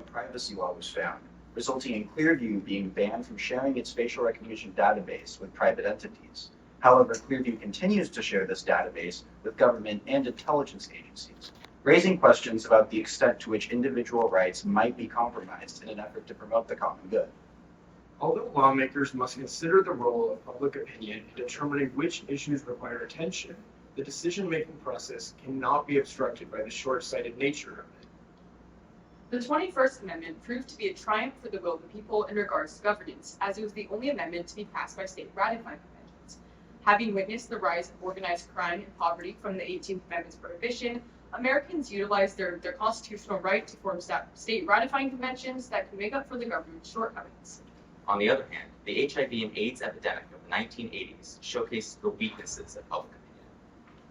Illinois privacy law was found, resulting in Clearview being banned from sharing its facial recognition database with private entities. However, Clearview continues to share this database with government and intelligence agencies, raising questions about the extent to which individual rights might be compromised in an effort to promote the common good. Although lawmakers must consider the role of public opinion in determining which issues require attention, the decision-making process cannot be obstructed by the short-sighted nature of it. The 21st Amendment proved to be a triumph for the will of the people in regards to governance, as it was the only amendment to be passed by state ratifying conventions. Having witnessed the rise of organized crime and poverty from the 18th Amendment's prohibition, Americans utilized their constitutional right to form state ratifying conventions that could make up for the government's shortcomings. On the other hand, the HIV and AIDS epidemic of the 1980s showcased the weaknesses of public opinion.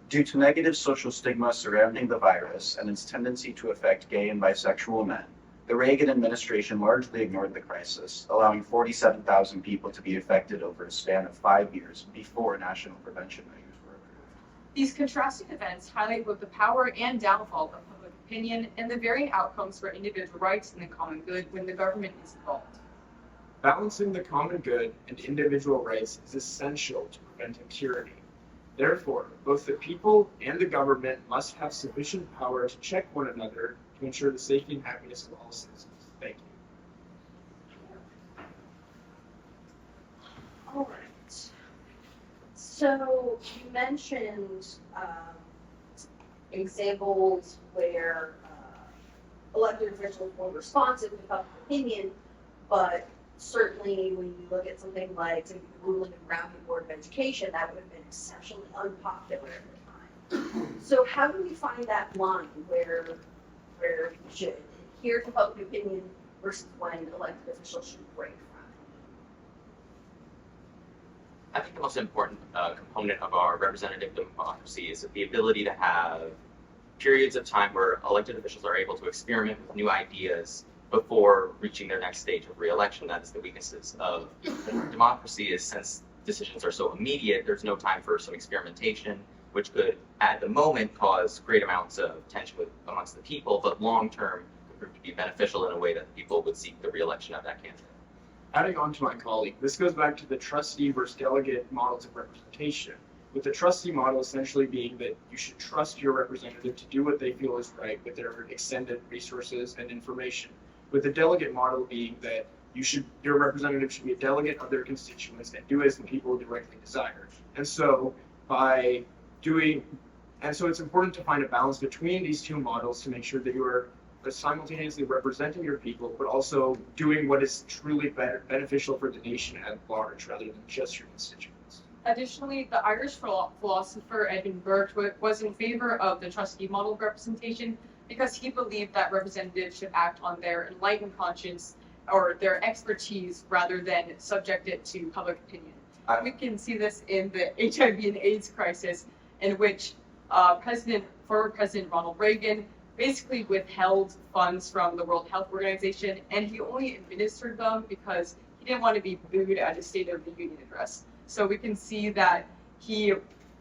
Due to negative social stigma surrounding the virus and its tendency to affect gay and bisexual men, the Reagan administration largely ignored the crisis, allowing 47,000 people to be affected over a span of 5 years before national prevention measures were approved. These contrasting events highlight both the power and downfall of public opinion and the varying outcomes for individual rights and the common good when the government is involved. Balancing the common good and individual rights is essential to preventing tyranny. Therefore, both the people and the government must have sufficient power to check one another to ensure the safety and happiness of all citizens. Thank you. All right. So you mentioned examples where elected officials were responsive to public opinion, but certainly when you look at something like the ruling of Brown v. Board of Education, that would have been exceptionally unpopular at the time. So how do we find that line where we should adhere to public opinion versus when elected officials should break from it? I think the most important component of our representative democracy is the ability to have periods of time where elected officials are able to experiment with new ideas before reaching their next stage of re-election. That is the weaknesses of democracy, is since decisions are so immediate, there's no time for some experimentation, which could, at the moment, cause great amounts of tension amongst the people, but long-term could prove to be beneficial in a way that the people would seek the re-election of that candidate. Adding on to my colleague, this goes back to the trustee versus delegate models of representation, with the trustee model essentially being that you should trust your representative to do what they feel is right with their extended resources and information, with the delegate model being that your representative should be a delegate of their constituents and do as the people directly desire. And so it's important to find a balance between these two models to make sure that you are simultaneously representing your people, but also doing what is truly beneficial for the nation at large rather than just your constituents. Additionally, the Irish philosopher Edmund Burke was in favor of the trustee model of representation because he believed that representatives should act on their enlightened conscience or their expertise rather than subject it to public opinion. We can see this in the HIV and AIDS crisis, in which former President Ronald Reagan basically withheld funds from the World Health Organization, and he only administered them because he didn't want to be booed at his State of the Union address. So we can see that he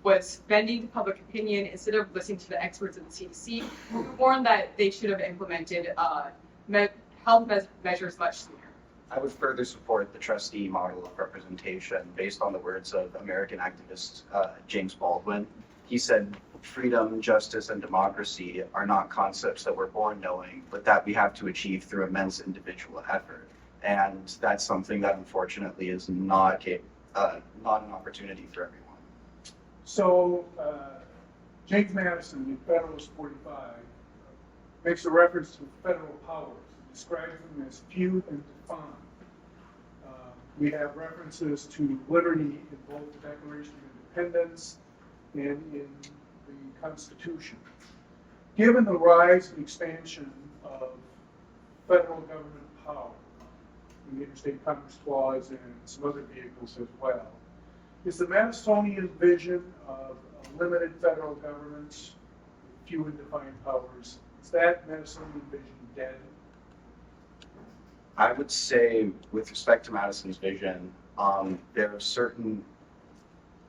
was bending to public opinion instead of listening to the experts at the CDC, who warned that they should have implemented health measures much sooner. I would further support the trustee model of representation based on the words of American activist James Baldwin. He said, freedom, justice, and democracy are not concepts that we're born knowing, but that we have to achieve through immense individual effort. And that's something that unfortunately is not an opportunity for everyone. So, James Madison in Federalist 45 makes a reference to federal powers, describes them as few and defined. We have references to liberty in both the Declaration of Independence and in the Constitution. Given the rise and expansion of federal government power, in the Interstate Commerce Clause and some other vehicles as well, is the Madisonian vision of a limited federal government, few and defined powers, is that Madisonian vision dead? I would say, with respect to Madison's vision, there are certain,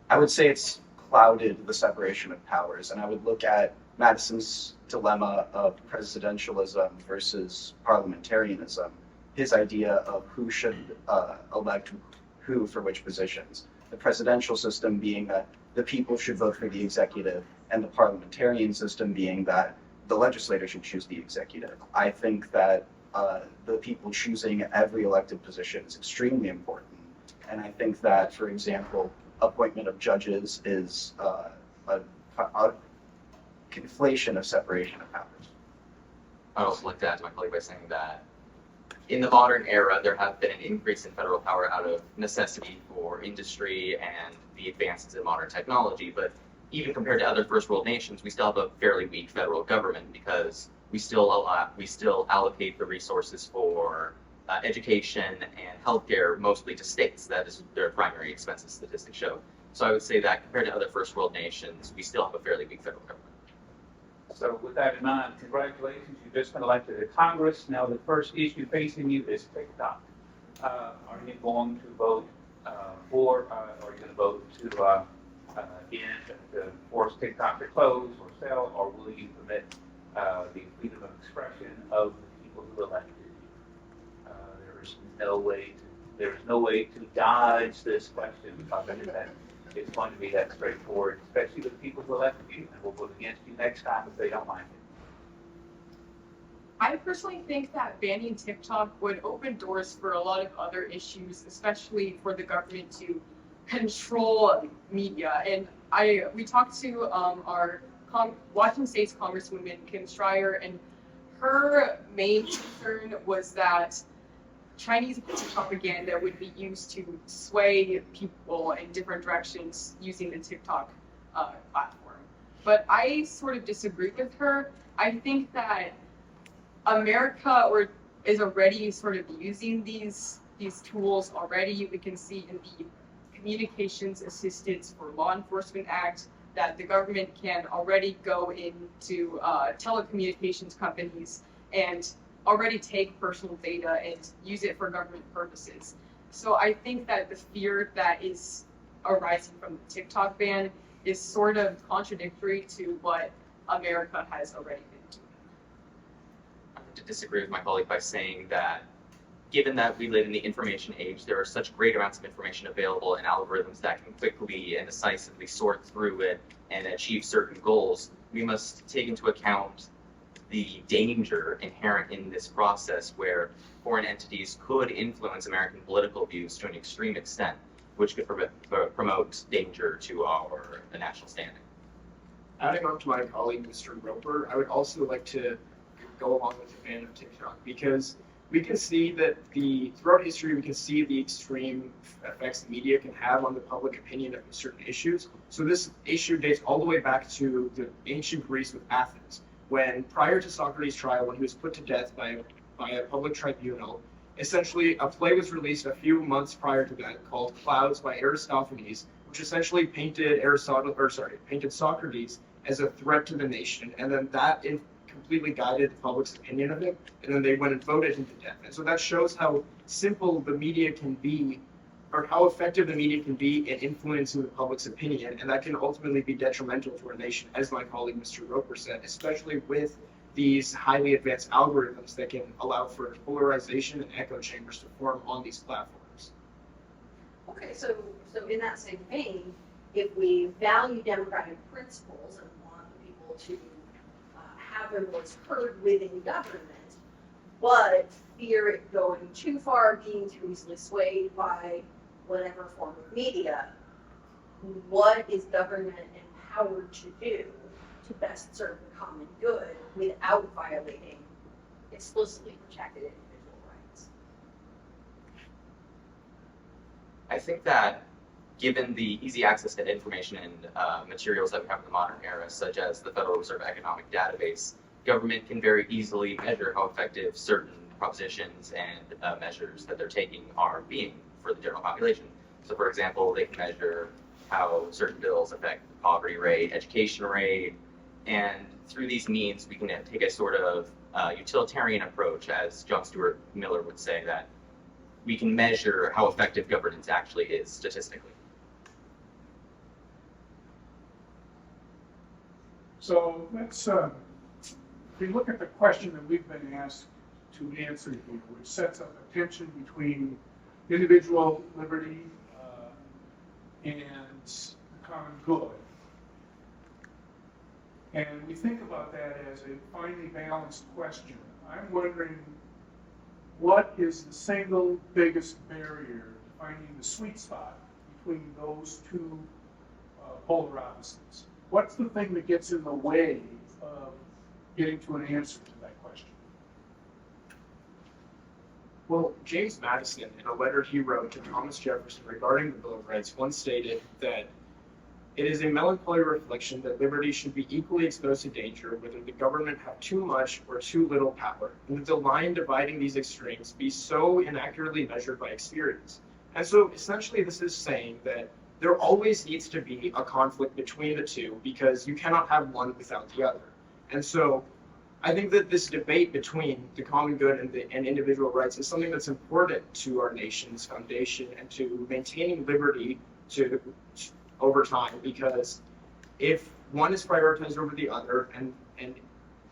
I would say it's clouded the separation of powers, and I would look at Madison's dilemma of presidentialism versus parliamentarianism, his idea of who should elect who for which positions. The presidential system being that the people should vote for the executive, and the parliamentarian system being that the legislator should choose the executive. I think that the people choosing every elected position is extremely important. And I think that, for example, appointment of judges is a conflation of separation of powers. I'd also like to add to my colleague by saying that in the modern era, there have been an increase in federal power out of necessity for industry and the advances in modern technology. But even compared to other first world nations, we still have a fairly weak federal government because we still allocate the resources for education and healthcare mostly to states. That is their primary expenses, statistics show. So I would say that compared to other first world nations, we still have a fairly weak federal government. So with that in mind, congratulations, you've just been elected to Congress. Now the first issue facing you is TikTok. Are you going to vote for, or are you going to vote to force TikTok to close or sell, or will you permit the freedom of expression of the people who elected you? There's no way to dodge this question, because I think that it's going to be that straightforward, especially with people who elected you and will vote against you next time if they don't like it. I personally think that banning TikTok would open doors for a lot of other issues, especially for the government to control media. And we talked to our Washington State's Congresswoman Kim Schreier, and her main concern was that Chinese propaganda would be used to sway people in different directions using the TikTok platform. But I sort of disagree with her. I think that America is already sort of using these tools already. We can see in the Communications Assistance for Law Enforcement Act that the government can already go into telecommunications companies and already take personal data and use it for government purposes. So I think that the fear that is arising from the TikTok ban is sort of contradictory to what America has already been doing. I have to disagree with my colleague by saying that given that we live in the information age, there are such great amounts of information available and algorithms that can quickly and decisively sort through it and achieve certain goals, we must take into account the danger inherent in this process where foreign entities could influence American political views to an extreme extent, which could promote danger to our national standing. Adding on to my colleague, Mr. Roper, I would also like to go along with the ban of TikTok, because we can see that throughout history, we can see the extreme effects the media can have on the public opinion of certain issues. So this issue dates all the way back to the ancient Greece with Athens, when prior to Socrates' trial, when he was put to death by a public tribunal, essentially a play was released a few months prior to that called Clouds by Aristophanes, which essentially painted Socrates as a threat to the nation, and then that completely guided the public's opinion of him, and then they went and voted him to death. And so that shows how simple the media can be, or how effective the media can be in influencing the public's opinion, and that can ultimately be detrimental to our nation, as my colleague Mr. Roper said, especially with these highly advanced algorithms that can allow for polarization and echo chambers to form on these platforms. Okay, so in that same vein, if we value democratic principles and want people to have their voice heard within government, but fear it going too far, being too easily swayed by whatever form of media, what is government empowered to do to best serve the common good without violating explicitly protected individual rights? I think that given the easy access to information and materials that we have in the modern era, such as the Federal Reserve Economic Database, government can very easily measure how effective certain propositions and measures that they're taking are being for the general population. So for example, they can measure how certain bills affect the poverty rate, education rate, and through these means we can take a sort of utilitarian approach, as John Stuart Miller would say, that we can measure how effective governance actually is statistically. So let's, if we look at the question that we've been asked to answer here, which sets up a tension between individual liberty and the common good. And we think about that as a finely balanced question. I'm wondering, what is the single biggest barrier to finding the sweet spot between those two polar opposites? What's the thing that gets in the way of getting to an answer to that question? Well, James Madison, in a letter he wrote to Thomas Jefferson regarding the Bill of Rights, once stated that it is a melancholy reflection that liberty should be equally exposed to danger, whether the government have too much or too little power, and that the line dividing these extremes be so inaccurately measured by experience. And so essentially this is saying that there always needs to be a conflict between the two because you cannot have one without the other. And so I think that this debate between the common good and individual rights is something that's important to our nation's foundation and to maintaining liberty over time, because if one is prioritized over the other, and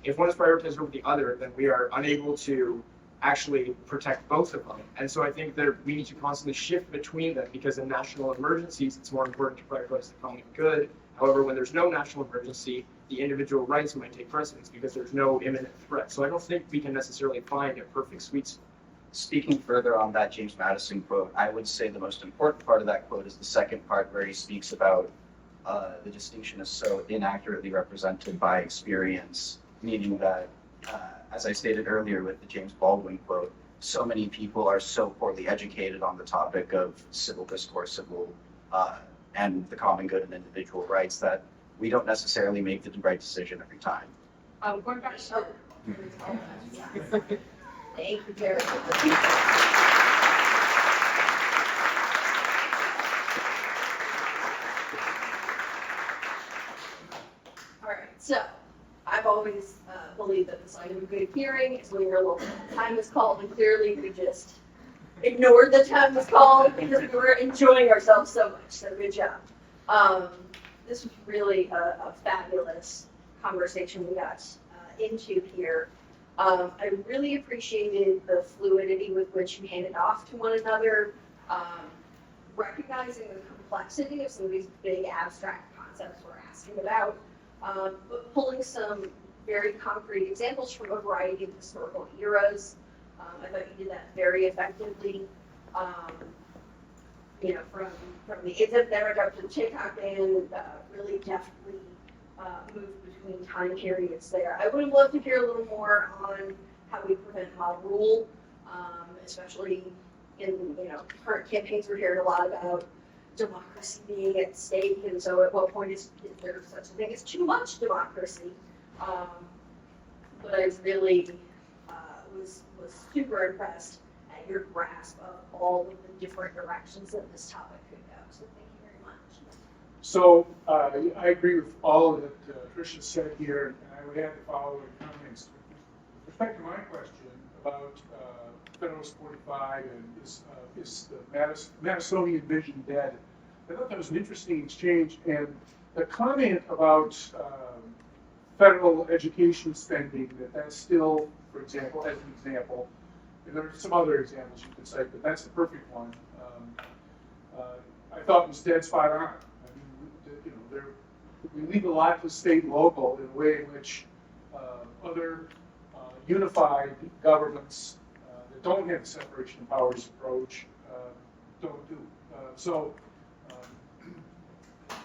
if one is prioritized over the other, then we are unable to actually protect both of them. And so I think that we need to constantly shift between them, because in national emergencies, it's more important to prioritize the common good. However, when there's no national emergency, the individual rights might take precedence because there's no imminent threat. So I don't think we can necessarily find a perfect sweet spot. Speaking further on that James Madison quote, I would say the most important part of that quote is the second part where he speaks about the distinction is so inaccurately represented by experience, meaning that, as I stated earlier with the James Baldwin quote, so many people are so poorly educated on the topic of civil discourse, and the common good and individual rights that we don't necessarily make the right decision every time. Going back to Thank you, Jared. All right, so I've always believed that the sign of a good hearing is when your local time is called, and clearly we just ignored the time was called because we were enjoying ourselves so much. So good job. This was really a fabulous conversation we got into here. I really appreciated the fluidity with which you handed off to one another, recognizing the complexity of some of these big abstract concepts we're asking about, but pulling some very concrete examples from a variety of historical eras. I thought you did that very effectively. You know, from the Isabella up to the Chickasaw Band, really deftly moved between time periods there. I would have loved to hear a little more on how we prevent mob rule, especially in current campaigns. We're hearing a lot about democracy being at stake, and so at what point is there such a thing as too much democracy? But I really was super impressed at your grasp of all of the different directions that this topic could go. So thank you very much. So I agree with all that Tricia said here, and I would add the following comments. With respect to my question about Federalist 45 and is the Madisonian vision dead, I thought that was an interesting exchange. And the comment about federal education spending, that's still, for example, as an example, and there are some other examples you could cite, but that's the perfect one. I thought was dead spot on. I mean, we leave a lot to state and local in a way in which other unified governments that don't have the separation of powers approach don't do.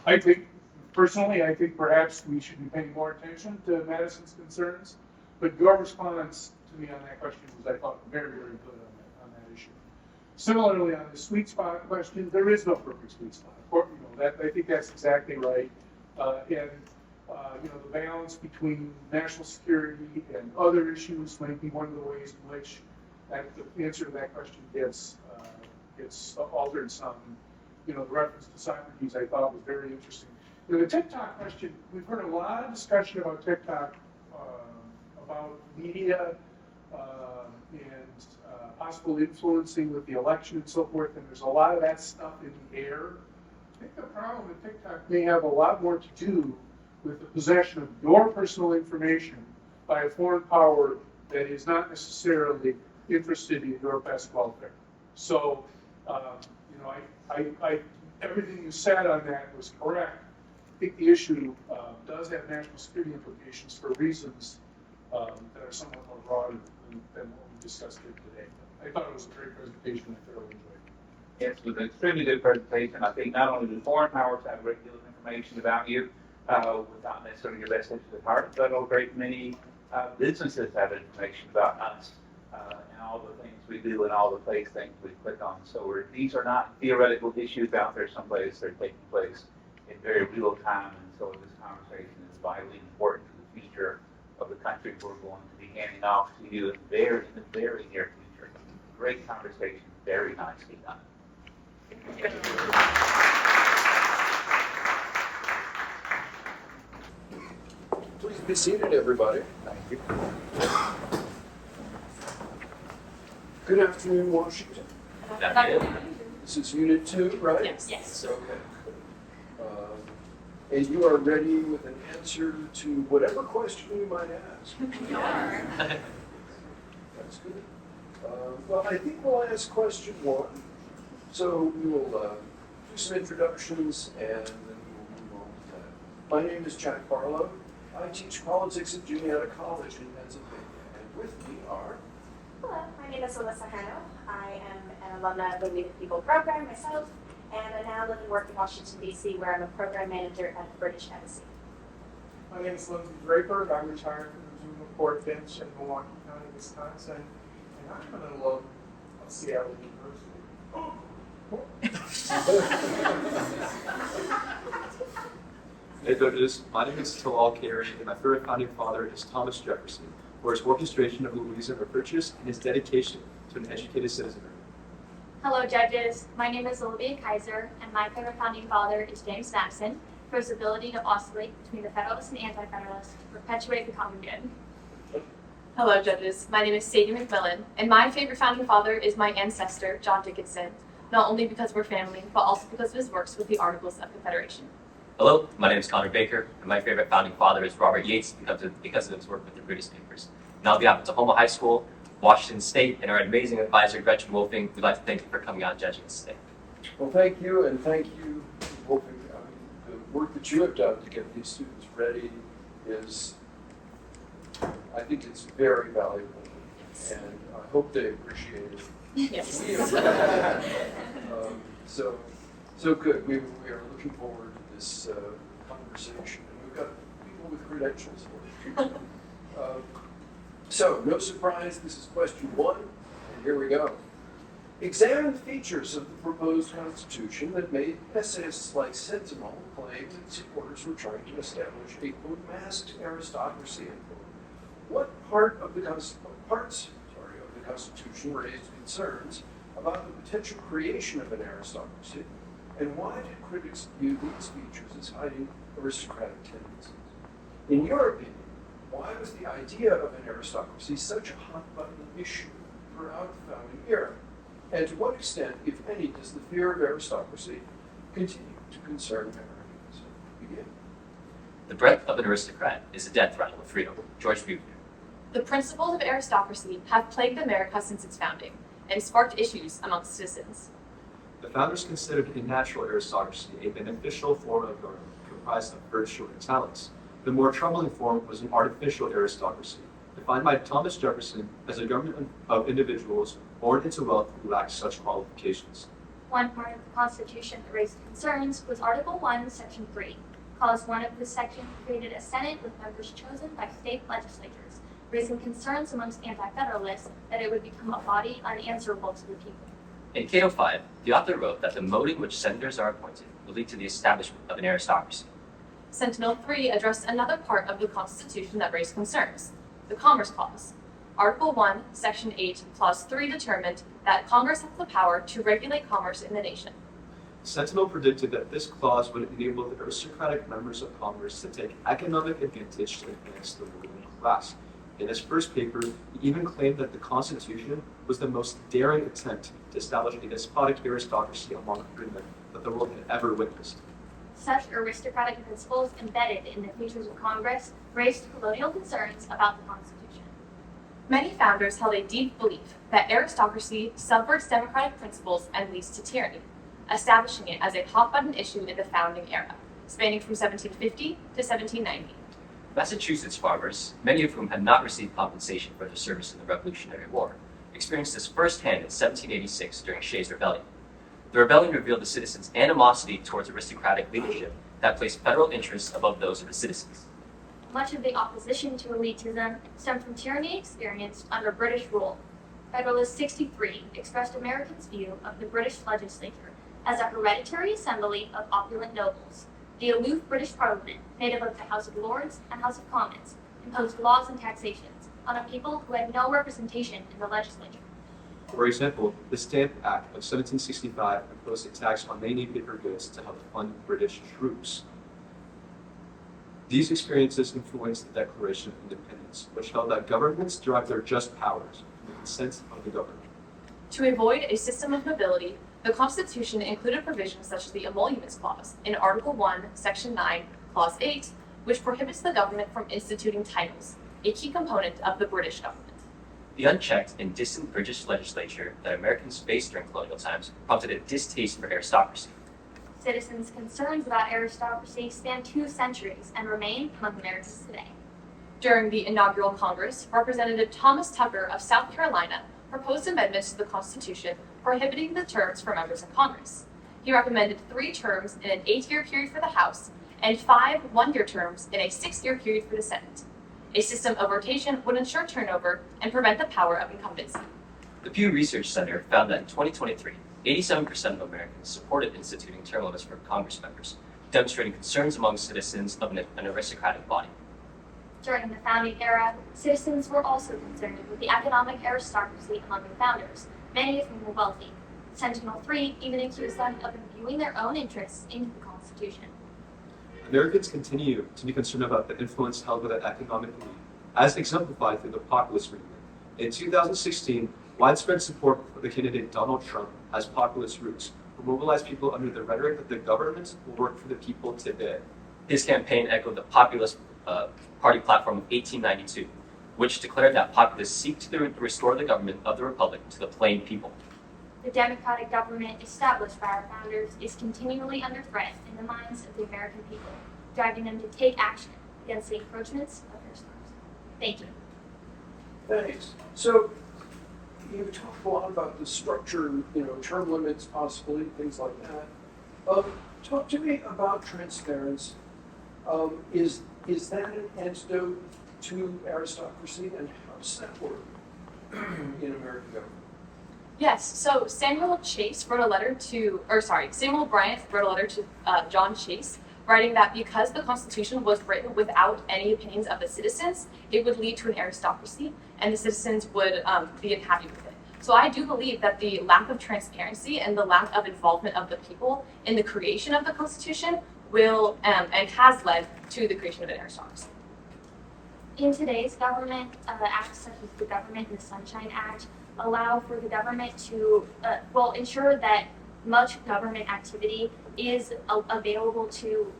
I think, personally, perhaps we should be paying more attention to Madison's concerns, but your response to me on that question was, I thought, very, very good on that issue. Similarly, on the sweet spot question, there is no perfect sweet spot. I think that's exactly right. The balance between national security and other issues might be one of the ways in which the answer to that question gets altered some. The reference to Socrates I thought was very interesting. The TikTok question, we've heard a lot of discussion about TikTok, about media and possible influencing with the election and so forth, and there's a lot of that stuff in the air. I think the problem with TikTok may have a lot more to do with the possession of your personal information by a foreign power that is not necessarily interested in your best welfare. So, you know, everything you said on that was correct. I think the issue does have national security implications for reasons that are somewhat more broad than what we discussed here today. I thought it was a great presentation. I thoroughly enjoyed it. Yes, it was an extremely good presentation. I think not only do foreign powers have a great deal of information about you, without necessarily your best interest at heart, but a great many businesses have information about us and all the things we do and all the things we click on. So these are not theoretical issues out there someplace. They're taking place in very real time, and so this conversation is vitally important to the future of the country we're going to be handing off to you in the very near future. Great conversation, very nicely done. Please be seated, everybody. Thank you. Good afternoon, Washington. This is Unit 2, right? Yes. Okay. And you are ready with an answer to whatever question you might ask. We are. That's good. Well, I think we'll ask question 1. So we will do some introductions and then we will move on to that. My name is Jack Barlow. I teach politics at Juniata College in Pennsylvania. And with me are... Hello, my name is Alyssa Hanno. I am an alumna of the We the People program myself, and I now live and work in Washington, D.C., where I'm a program manager at the British Embassy. My name is Lindsay Draper. I'm retired from the Juvenile Court bench in Milwaukee County, Wisconsin, and I'm an alum of Seattle University. Hey judges, my name is Talal Carey, and my favorite founding father is Thomas Jefferson, for his orchestration of Louisiana Purchase and his dedication to an educated citizenry. Hello judges, my name is Olivia Kaiser, and my favorite founding father is James Madison, for his ability to oscillate between the Federalists and Anti-Federalists to perpetuate the common good. Hello, judges. My name is Sadie McMillan, and my favorite founding father is my ancestor, John Dickinson, not only because we're family, but also because of his works with the Articles of Confederation. Hello, my name is Connor Baker, and my favorite founding father is Robert Yates because of his work with the British papers. And on behalf of Tahoma High School, Washington State, and our amazing advisor, Gretchen Wolfing, we'd like to thank you for coming out and judging us today. Well, thank you, and thank you, Wolfing. I mean, the work that you have done to get these students ready is, I think it's very valuable, and I hope they appreciate it. Yes. So good. We are looking forward to this conversation, and we've got people with credentials for it. So, no surprise, this is question 1, and here we go. Examine features of the proposed Constitution that made essayists like Sentinel claim that supporters were trying to establish a quote, masked aristocracy. Unquote. What parts of the Constitution raised concerns about the potential creation of an aristocracy, and why did critics view these features as hiding aristocratic tendencies? In your opinion, why was the idea of an aristocracy such a hot-button issue throughout the founding era? And to what extent, if any, does the fear of aristocracy continue to concern Americans? Begin. The breath of an aristocrat is a death rattle of freedom. George Buechner. The principles of aristocracy have plagued America since its founding and sparked issues amongst citizens. The founders considered a natural aristocracy a beneficial form of government comprised of virtue and talents. The more troubling form was an artificial aristocracy, defined by Thomas Jefferson as a government of individuals born into wealth who lacked such qualifications. One part of the Constitution that raised concerns was Article 1, Section 3. Clause 1 of this section created a Senate with members chosen by state legislatures, raising concerns amongst anti-federalists that it would become a body unanswerable to the people. In Cato 5, the author wrote that the mode in which senators are appointed will lead to the establishment of an aristocracy. Sentinel 3 addressed another part of the Constitution that raised concerns, the Commerce Clause. Article 1, Section 8, Clause 3 determined that Congress has the power to regulate commerce in the nation. Sentinel predicted that this clause would enable the aristocratic members of Congress to take economic advantage to advance the ruling class. In his first paper, he even claimed that the Constitution was the most daring attempt to establish a despotic aristocracy among freemen that the world had ever witnessed. Such aristocratic principles embedded in the features of Congress raised colonial concerns about the Constitution. Many founders held a deep belief that aristocracy subverts democratic principles and leads to tyranny, establishing it as a hot-button issue in the founding era, spanning from 1750 to 1790. Massachusetts farmers, many of whom had not received compensation for their service in the Revolutionary War, experienced this firsthand in 1786 during Shays' Rebellion. The rebellion revealed the citizens' animosity towards aristocratic leadership that placed federal interests above those of the citizens. Much of the opposition to elitism stemmed from tyranny experienced under British rule. Federalist 63 expressed Americans' view of the British legislature as a hereditary assembly of opulent nobles. The aloof British Parliament, made up of the House of Lords and House of Commons, imposed laws and taxations on a people who had no representation in the legislature. For example, the Stamp Act of 1765 imposed a tax on many paper goods to help fund British troops. These experiences influenced the Declaration of Independence, which held that governments derive their just powers from the consent of the governed. To avoid a system of nobility, the Constitution included provisions such as the Emoluments Clause in Article 1, Section 9, Clause 8, which prohibits the government from instituting titles, a key component of the British government. The unchecked and distant British legislature that Americans faced during colonial times prompted a distaste for aristocracy. Citizens' concerns about aristocracy span 2 centuries and remain among Americans today. During the inaugural Congress, Representative Thomas Tucker of South Carolina proposed amendments to the Constitution prohibiting the terms for members of Congress. He recommended 3 terms in an 8-year period for the House and 5 one-year terms in a 6-year period for the Senate. A system of rotation would ensure turnover and prevent the power of incumbency. The Pew Research Center found that in 2023, 87% of Americans supported instituting term limits for Congress members, demonstrating concerns among citizens of an aristocratic body. During the founding era, citizens were also concerned with the economic aristocracy among the founders, many of whom were wealthy. Sentinel 3 even accused them of imbuing their own interests into the Constitution. Americans continue to be concerned about the influence held by the economic elite, as exemplified through the populist movement. In 2016, widespread support for the candidate Donald Trump has populist roots, who mobilized people under the rhetoric that the government will work for the people today. His campaign echoed the populist party platform of 1892, which declared that populists seek to restore the government of the republic to the plain people. The democratic government established by our founders is continually under threat in the minds of the American people, driving them to take action against the encroachments of their stars. Thank you. Thanks. So you talked a lot about the structure, term limits, possibly, things like that. Talk to me about transparency. Is that an antidote to aristocracy, and how does that work in American government? Yes, so Samuel Bryant wrote a letter to John Chase, writing that because the Constitution was written without any opinions of the citizens, it would lead to an aristocracy, and the citizens would be unhappy with it. So I do believe that the lack of transparency and the lack of involvement of the people in the creation of the Constitution will and has led to the creation of an aristocracy. In today's government, acts such as the Government and the Sunshine Act allow for the government to, ensure that much government activity is available to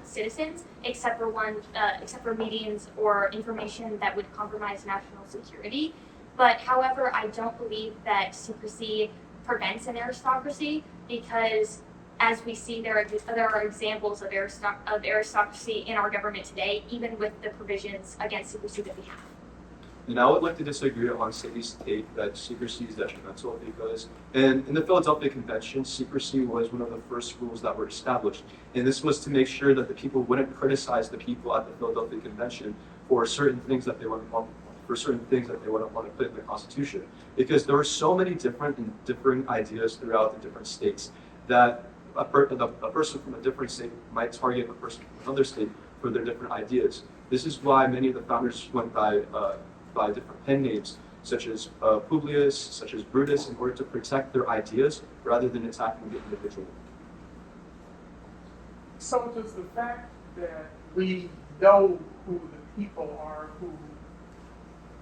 citizens, except for meetings or information that would compromise national security. But however, I don't believe that secrecy prevents an aristocracy, because as we see, there are examples of aristocracy in our government today, even with the provisions against secrecy that we have. And I would like to disagree on Sadie's take that secrecy is detrimental, because in the Philadelphia Convention, secrecy was one of the first rules that were established. And this was to make sure that the people wouldn't criticize the people at the Philadelphia Convention for certain things that they wouldn't want to put in the Constitution. Because there were so many different and differing ideas throughout the different states that a person from a different state might target a person from another state for their different ideas. This is why many of the founders went by different pen names, such as Publius, such as Brutus, in order to protect their ideas rather than attacking the individual. So does the fact that we know who the people are who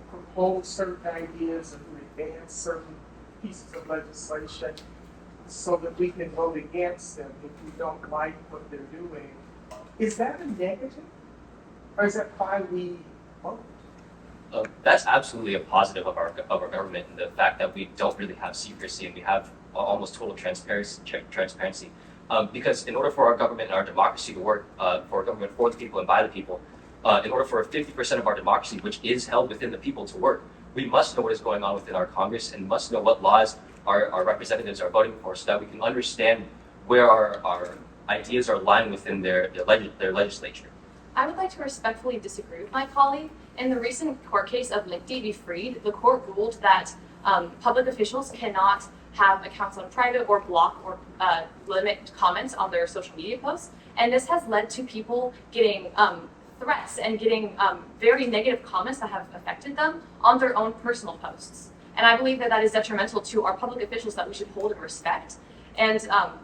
propose certain ideas and who advance certain pieces of legislation, so that we can vote against them if we don't like what they're doing. Is that a negative? Or is that why we vote? That's absolutely a positive of our government, and the fact that we don't really have secrecy and we have almost total transparency. Because in order for our government and our democracy to work, for a government for the people and by the people, in order for 50% of our democracy, which is held within the people, to work, we must know what is going on within our Congress and must know what laws our representatives are voting for, so that we can understand where our ideas are lying within their legislature. I would like to respectfully disagree with my colleague. In the recent court case of Lichty v. Freed, the court ruled that public officials cannot have accounts on private or block or limit comments on their social media posts. And this has led to people getting threats and getting very negative comments that have affected them on their own personal posts. And I believe that that is detrimental to our public officials that we should hold in respect. And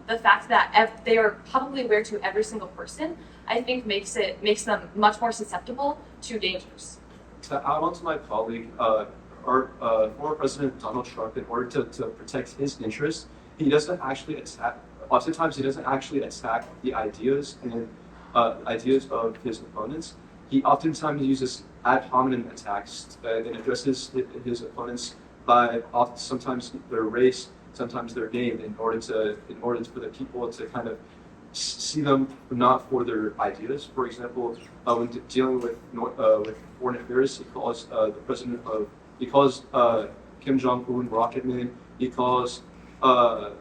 the fact that they are publicly aware to every single person, I think makes them much more susceptible to dangers. To add on to my colleague, our former President Donald Trump, in order to protect his interests, he doesn't actually attack. Oftentimes, he doesn't actually attack the ideas and ideas of his opponents. He oftentimes uses ad hominem attacks and addresses his opponents by sometimes their race, sometimes their name, in order for the people to kind of see them not for their ideas. For example, when dealing with foreign affairs, he calls Kim Jong-un Rocket Man. He calls Ron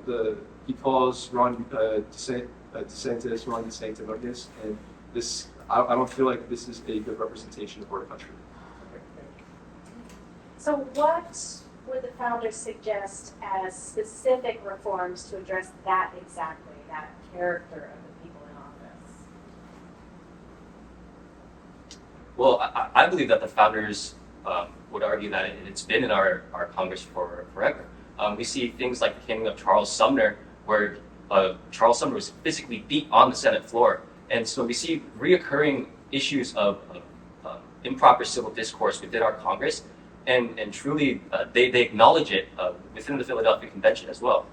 DeSantis, and this I don't feel like this is a good representation of our country. So what would the founders suggest as specific reforms to address that exactly, that character of the people in office? Well, I believe that the founders would argue that it's been in our Congress for forever. We see things like the caning of Charles Sumner, where Charles Sumner was physically beat on the Senate floor. And so we see reoccurring issues of improper civil discourse within our Congress, and truly they acknowledge it within the Philadelphia Convention as well.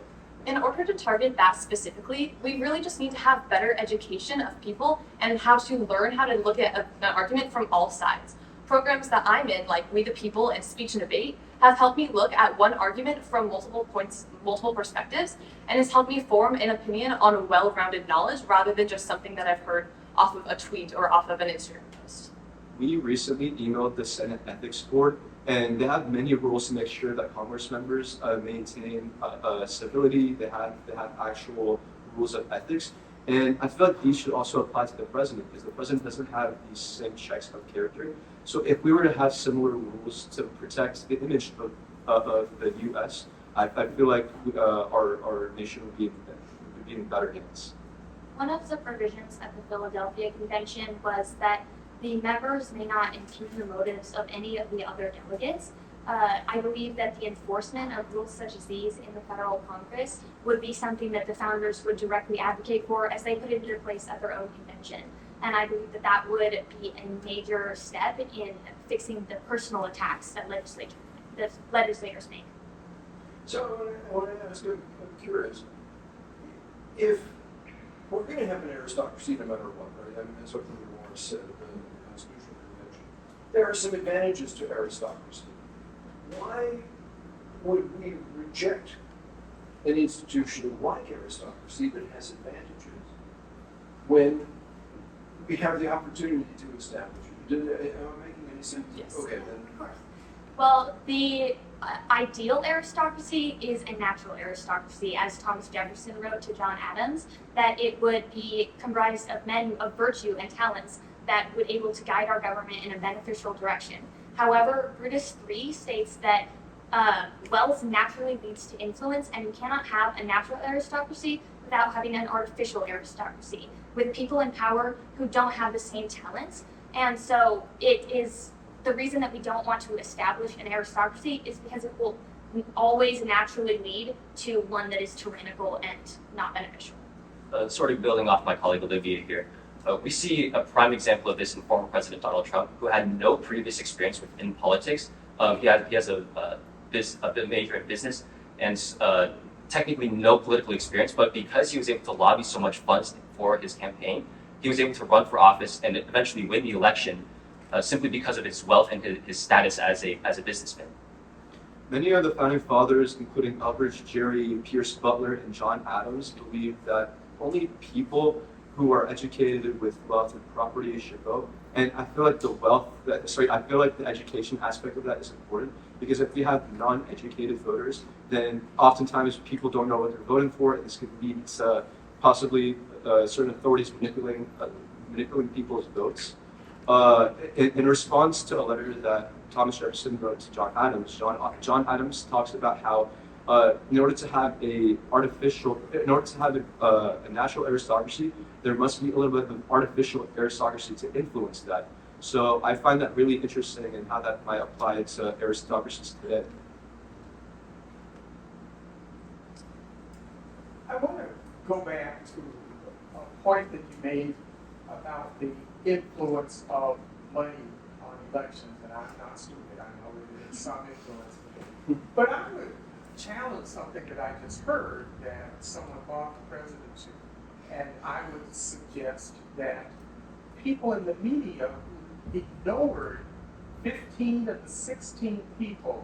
In order to target that specifically, we really just need to have better education of people and how to learn how to look at an argument from all sides. Programs that I'm in, like We the People and Speech and Debate, have helped me look at one argument from multiple perspectives, and has helped me form an opinion on a well-rounded knowledge rather than just something that I've heard off of a tweet or off of an Instagram post. We recently emailed the Senate Ethics Board, and they have many rules to make sure that Congress members maintain civility. They have actual rules of ethics, and I feel like these should also apply to the president, because the president doesn't have these same checks of character. So if we were to have similar rules to protect the image of the U.S., I feel like our nation would be in better hands. One of the provisions at the Philadelphia Convention was that the members may not impugn the motives of any of the other delegates. I believe that the enforcement of rules such as these in the federal Congress would be something that the founders would directly advocate for as they put it into place at their own convention. And I believe that that would be a major step in fixing the personal attacks that legislators make. So I want to ask, I'm curious, if we're going to have an aristocracy no matter what, right? I mean, that's what President Morris said at the Constitutional Convention. There are some advantages to aristocracy. Why would we reject an institution like aristocracy that has advantages when we have the opportunity to establish it? Am I making any sense? Yes. Okay, then. Of course. Well, the ideal aristocracy is a natural aristocracy, as Thomas Jefferson wrote to John Adams, that it would be comprised of men of virtue and talents that would able to guide our government in a beneficial direction. However, Brutus III states that wealth naturally leads to influence, and you cannot have a natural aristocracy without having an artificial aristocracy with people in power who don't have the same talents. And so it is the reason that we don't want to establish an aristocracy is because it will always naturally lead to one that is tyrannical and not beneficial. Sort of building off my colleague Olivia here, we see a prime example of this in former President Donald Trump, who had no previous experience within politics. He has a major in business, and technically no political experience, but because he was able to lobby so much funds for his campaign, he was able to run for office and eventually win the election simply because of his wealth and his status as a businessman. Many of the founding fathers, including Elbridge Gerry, Pierce Butler, and John Adams, believed that only people who are educated with wealth and property should vote. And I feel like I feel like the education aspect of that is important, because if we have non-educated voters, then oftentimes people don't know what they're voting for, and this could lead to possibly certain authorities manipulating people's votes. In response to a letter that Thomas Jefferson wrote to John Adams, John Adams talks about how in order to have a natural aristocracy, there must be a little bit of an artificial aristocracy to influence that. So I find that really interesting and how that might apply to aristocracies today. I want to go back to a point that you made about the influence of money on elections, and I'm not stupid, I know there is some influence. But I would challenge something that I just heard, that someone bought the presidency, and I would suggest that people in the media ignored 15 of the 16 people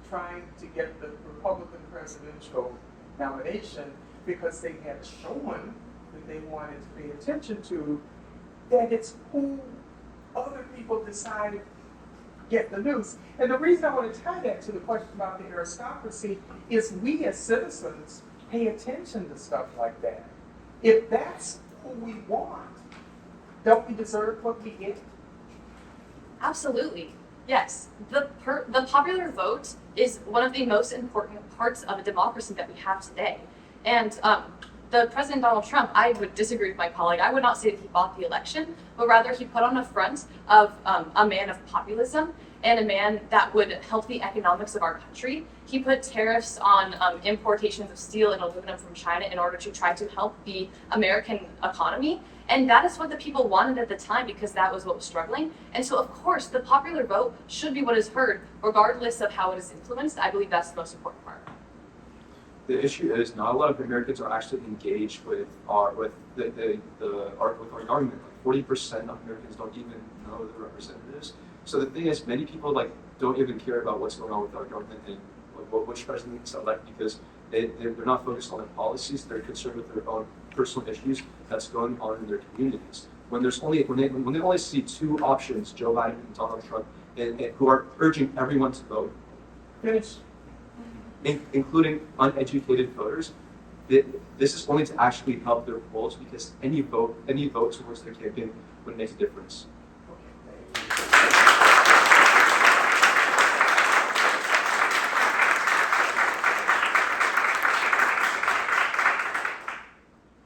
trying to get the Republican presidential nomination, because they had shown that they wanted to pay attention to that it's who other people decide get the news. And the reason I want to tie that to the question about the aristocracy is we as citizens pay attention to stuff like that. If that's who we want, don't we deserve what we get? Absolutely. Yes. The popular vote is one of the most important parts of a democracy that we have today. And the President Donald Trump, I would disagree with my colleague. I would not say that he bought the election, but rather he put on a front of a man of populism and a man that would help the economics of our country. He put tariffs on importations of steel and aluminum from China in order to try to help the American economy. And that is what the people wanted at the time, because that was what was struggling. And so, of course, the popular vote should be what is heard, regardless of how it is influenced. I believe that's the most important part. The issue is not a lot of Americans are actually engaged with our government. Like 40% of Americans don't even know their representatives. So the thing is, many people don't even care about what's going on with our government and which president is elected, because they're not focused on their policies. They're concerned with their own personal issues that's going on in their communities. When they only see two options, Joe Biden and Donald Trump, and who are urging everyone to vote, Finish. Including uneducated voters, this is only to actually help their polls, because any vote towards their campaign would make a difference.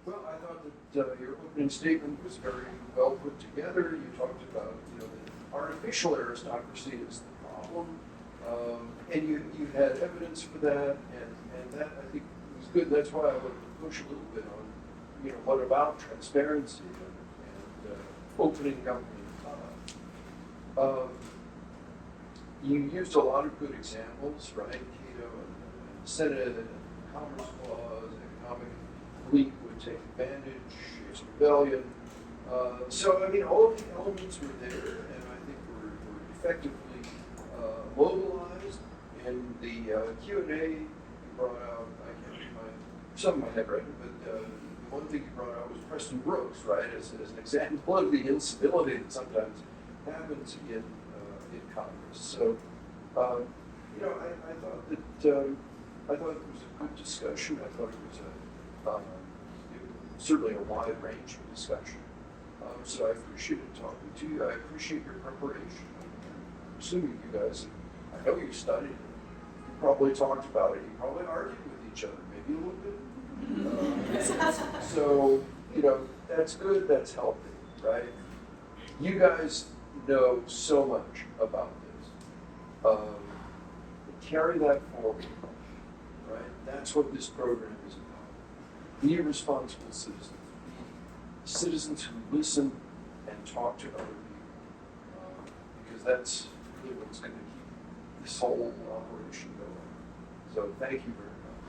Well, I thought that your opening statement was very well put together. You talked about, that artificial aristocracy is the problem, and you had evidence for that, and that I think was good. That's why I wanted to push a little bit on, what about transparency and opening government. You used a lot of good examples, right? Cato and the Senate and Commerce Clause, economic elite would take advantage, it's rebellion. So, all of the elements were there, and I think we're effectively mobilized. And the Q&A you brought out, I can't remind, some might have read it, but one thing you brought out was Preston Brooks, right, as an example of the incivility that sometimes happens in Congress. So, I thought that it was a good discussion. I thought it was certainly a wide-ranging discussion. So I appreciated talking to you. I appreciate your preparation. I'm assuming you guys, I know you studied it. You probably talked about it. You probably argued with each other, maybe a little bit. So, that's good. That's healthy, right? You guys know so much about this. Carry that forward, right? That's what this program is about. Be responsible citizens. Be citizens who listen and talk to other people, because that's really what's going to keep this whole operation going. So thank you very much.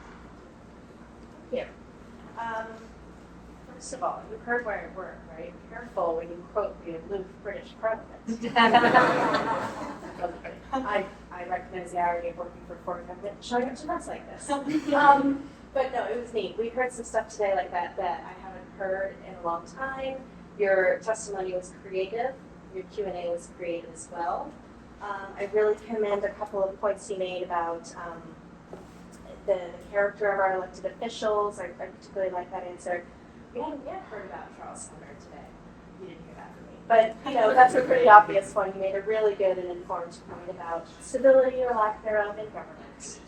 First of all, you've heard where it worked, right? Careful when you quote the aloof British president. I recognize the irony of working for foreign government and showing up to events like this. But no, it was neat. We heard some stuff today like that I haven't heard in a long time. Your testimony was creative. Your Q&A was creative as well. I really commend a couple of points you made about the character of our elected officials. I particularly like that answer. We haven't yet heard about Charles Sumner today. You didn't hear that from me. But, that's a pretty obvious one. You made a really good and informed point about stability or lack thereof in government.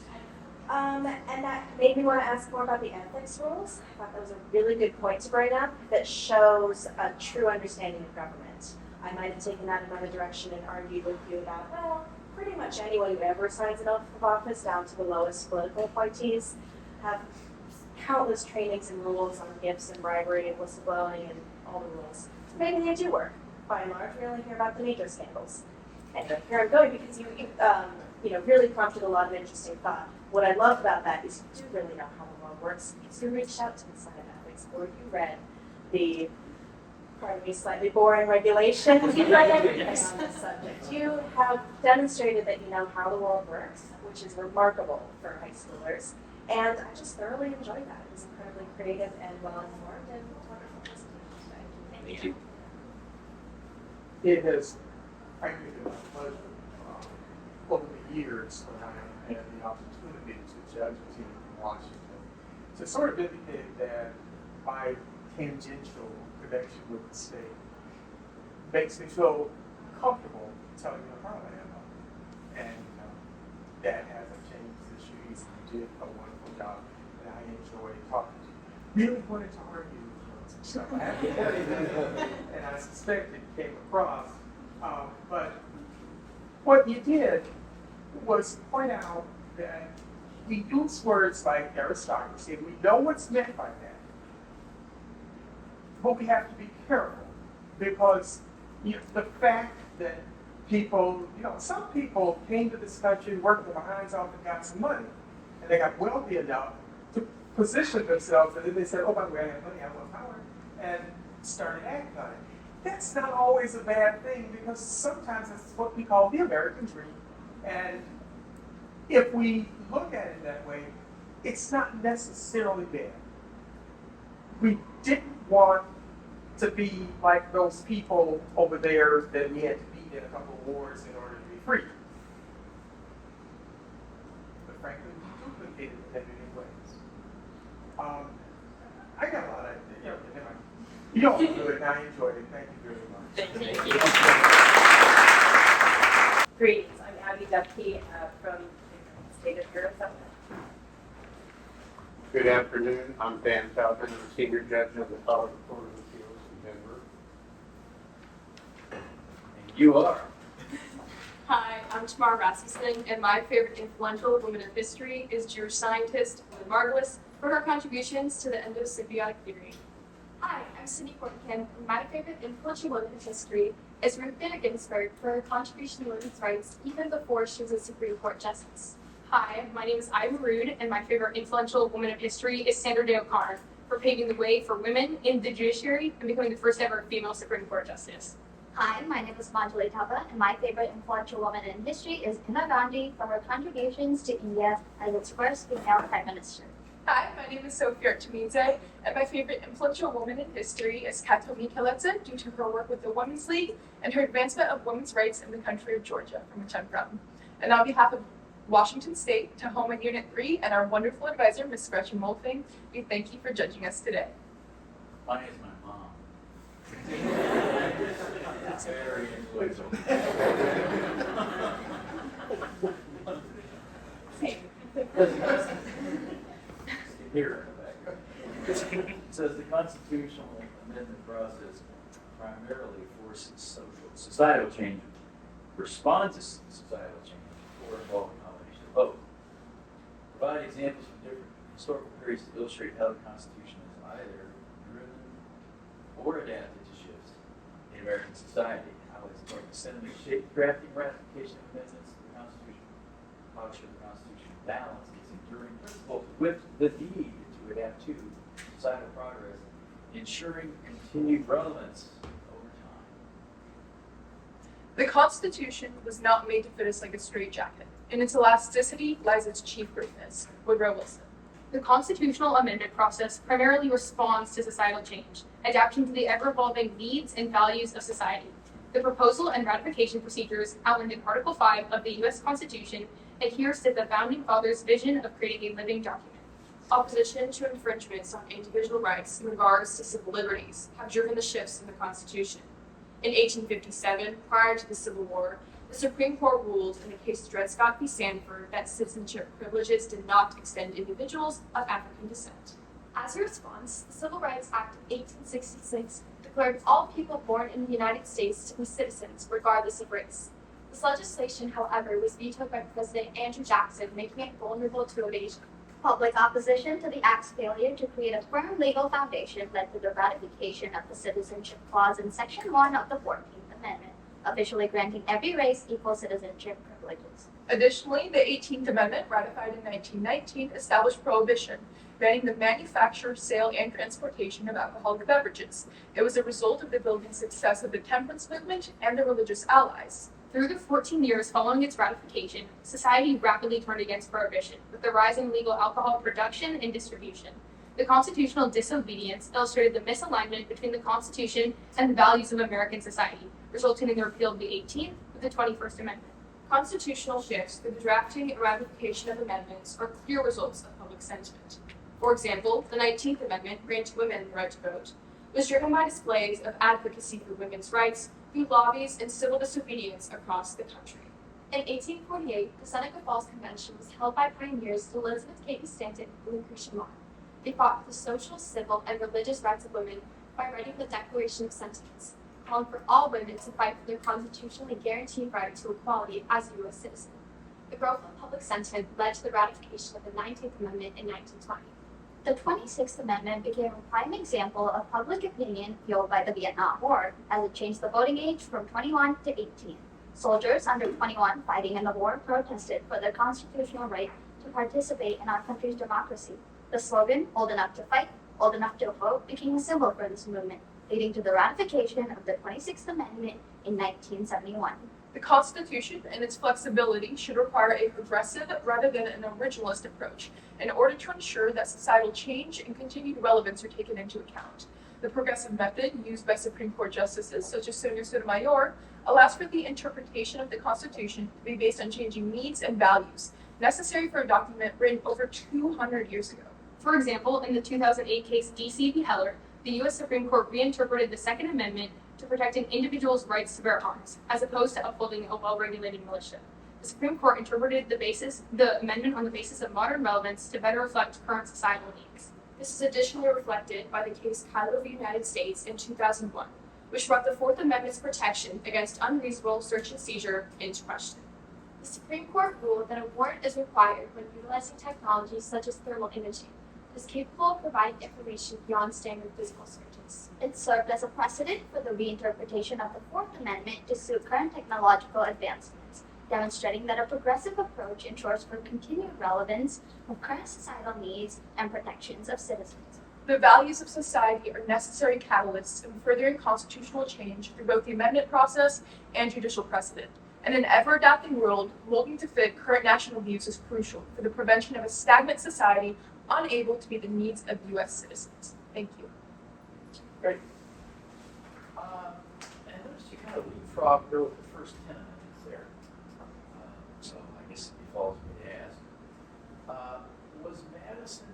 And that made me want to ask more about the ethics rules. I thought that was a really good point to bring up that shows a true understanding of government. I might have taken that another direction and argued with you about, well, pretty much anyone who ever signs an oath of office, down to the lowest political appointees, have countless trainings and rules on gifts and bribery and whistleblowing and all the rules. So maybe they do work. By and large, we only hear about the major scandals. And here I'm going because you really prompted a lot of interesting thought. What I love about that is you do really know how the world works because you reached out to the Senate ethics board, you read the slightly boring regulations on this subject. You have demonstrated that you know how the world works, which is remarkable for high schoolers. And I just thoroughly enjoyed that. It was incredibly creative and well-informed and wonderful presentation today. Thank you. It has, I think, been a pleasure over the years when I had the opportunity to judge a team in Washington to sort of indicate that my tangential connection with the state makes me feel comfortable telling you how I am. And that hasn't changed this year. You did a wonderful job, and I enjoyed talking to you. Really wanted to argue with some stuff. I have to tell you that, and I suspect it came across. But what you did was point out that we use words like aristocracy, and we know what's meant by that. But we have to be careful because the fact that people, some people came to this country, worked their behinds off and got some money. And they got wealthy enough to position themselves, and then they said, oh, by the way, I have money, I want power, and started acting on it. That's not always a bad thing because sometimes it's what we call the American dream. And if we look at it that way, it's not necessarily bad. We didn't want to be like those people over there that we had to beat in a couple of wars in order to be free. But frankly, we duplicated it in many ways. I got a lot of, you all do it, and I enjoyed it. Thank you very much. Thank you. Greetings, I'm Abby Dupke from the state of Arizona. Good afternoon, I'm Dan Falcon, I'm a senior judge of the Colorado Court of Appeals in Denver. And you are? Hi, I'm Tamar Rasmussen, and my favorite influential woman of history is Jewish scientist Lynn Margulis for her contributions to the endosymbiotic theory. Hi, I'm Cindy Corkin, and my favorite influential woman in history is Ruth Bader Ginsburg for her contribution to women's rights even before she was a Supreme Court justice. Hi, my name is Ida Rude, and my favorite influential woman of history is Sandra Day O'Connor for paving the way for women in the judiciary and becoming the first ever female Supreme Court justice. Hi, my name is Manjali Thapa, and my favorite influential woman in history is Indira Gandhi for her contributions to India as its first female prime minister. Hi, my name is Sophie Artemidze, and my favorite influential woman in history is Katomi Kaletsa due to her work with the Women's League and her advancement of women's rights in the country of Georgia, from which I'm from. And on behalf of Washington State, Tahoma Unit 3, and our wonderful advisor, Ms. Gretchen Wolfing, we thank you for judging us today. Mine is my mom. Very influential. Here. Says the constitutional amendment process primarily forces societal change, respond to societal change, or involve a combination of both. Provide examples from different historical periods to illustrate how the Constitution is either driven or adapted to shifts in American society. How it's going to sentiment shape drafting ratification of amendments to the Constitution. How should the Constitution balance its enduring principles with the need to adapt to societal progress, ensuring continued relevance over time. The Constitution was not made to fit us like a straitjacket. In its elasticity lies its chief greatness. Woodrow Wilson. The constitutional amendment process primarily responds to societal change, adapting to the ever-evolving needs and values of society. The proposal and ratification procedures outlined in Article 5 of the U.S. Constitution adheres to the Founding Fathers' vision of creating a living document. Opposition to infringements on individual rights in regards to civil liberties have driven the shifts in the Constitution. In 1857, prior to the Civil War, the Supreme Court ruled in the case Dred Scott v. Sanford that citizenship privileges did not extend to individuals of African descent. As a response, the Civil Rights Act of 1866 declared all people born in the United States to be citizens regardless of race. This legislation, however, was vetoed by President Andrew Jackson, making it vulnerable to evasion. Public opposition to the Act's failure to create a firm legal foundation led to the ratification of the Citizenship Clause in Section 1 of the 14th Amendment, officially granting every race equal citizenship privileges. Additionally, the 18th Amendment, ratified in 1919, established prohibition, banning the manufacture, sale, and transportation of alcoholic beverages. It was a result of the building success of the temperance movement and the religious allies. Through the 14 years following its ratification, society rapidly turned against prohibition, with the rise in legal alcohol production and distribution. The constitutional disobedience illustrated the misalignment between the Constitution and the values of American society, resulting in the repeal of the 18th with the 21st Amendment. Constitutional shifts through the drafting and ratification of amendments are clear results of public sentiment. For example, the 19th Amendment, granting women the right to vote, was driven by displays of advocacy for women's rights through lobbies and civil disobedience across the country. In 1848, the Seneca Falls Convention was held by pioneers Elizabeth Cady Stanton and Lucretia Mott. They fought for the social, civil, and religious rights of women by writing the Declaration of Sentiments, calling for all women to fight for their constitutionally guaranteed right to equality as a U.S. citizen. The growth of public sentiment led to the ratification of the 19th Amendment in 1920. The 26th Amendment became a prime example of public opinion fueled by the Vietnam War, as it changed the voting age from 21 to 18. Soldiers under 21 fighting in the war protested for their constitutional right to participate in our country's democracy. The slogan, "Old enough to fight, old enough to vote," became a symbol for this movement, leading to the ratification of the 26th Amendment in 1971. The Constitution and its flexibility should require a progressive rather than an originalist approach in order to ensure that societal change and continued relevance are taken into account. The progressive method used by Supreme Court justices such as Sonia Sotomayor allows for the interpretation of the Constitution to be based on changing needs and values necessary for a document written over 200 years ago. For example, in the 2008 case D.C. v. Heller, the U.S. Supreme Court reinterpreted the Second Amendment to protect an individual's rights to bear arms, as opposed to upholding a well-regulated militia. The Supreme Court interpreted the amendment on the basis of modern relevance to better reflect current societal needs. This is additionally reflected by the case Kylo v. United States in 2001, which brought the Fourth Amendment's protection against unreasonable search and seizure into question. The Supreme Court ruled that a warrant is required when utilizing technologies such as thermal imaging. It is capable of providing information beyond standard physical searches. It served as a precedent for the reinterpretation of the Fourth Amendment to suit current technological advancements, demonstrating that a progressive approach ensures for continued relevance of current societal needs and protections of citizens. The values of society are necessary catalysts in furthering constitutional change through both the amendment process and judicial precedent. In an ever-adapting world, molding to fit current national views is crucial for the prevention of a stagnant society unable to meet the needs of U.S. citizens. Thank you. Great. And notice you kind of leapfrogged over the first 10 amendments there. So I guess it falls me to ask. Was Madison,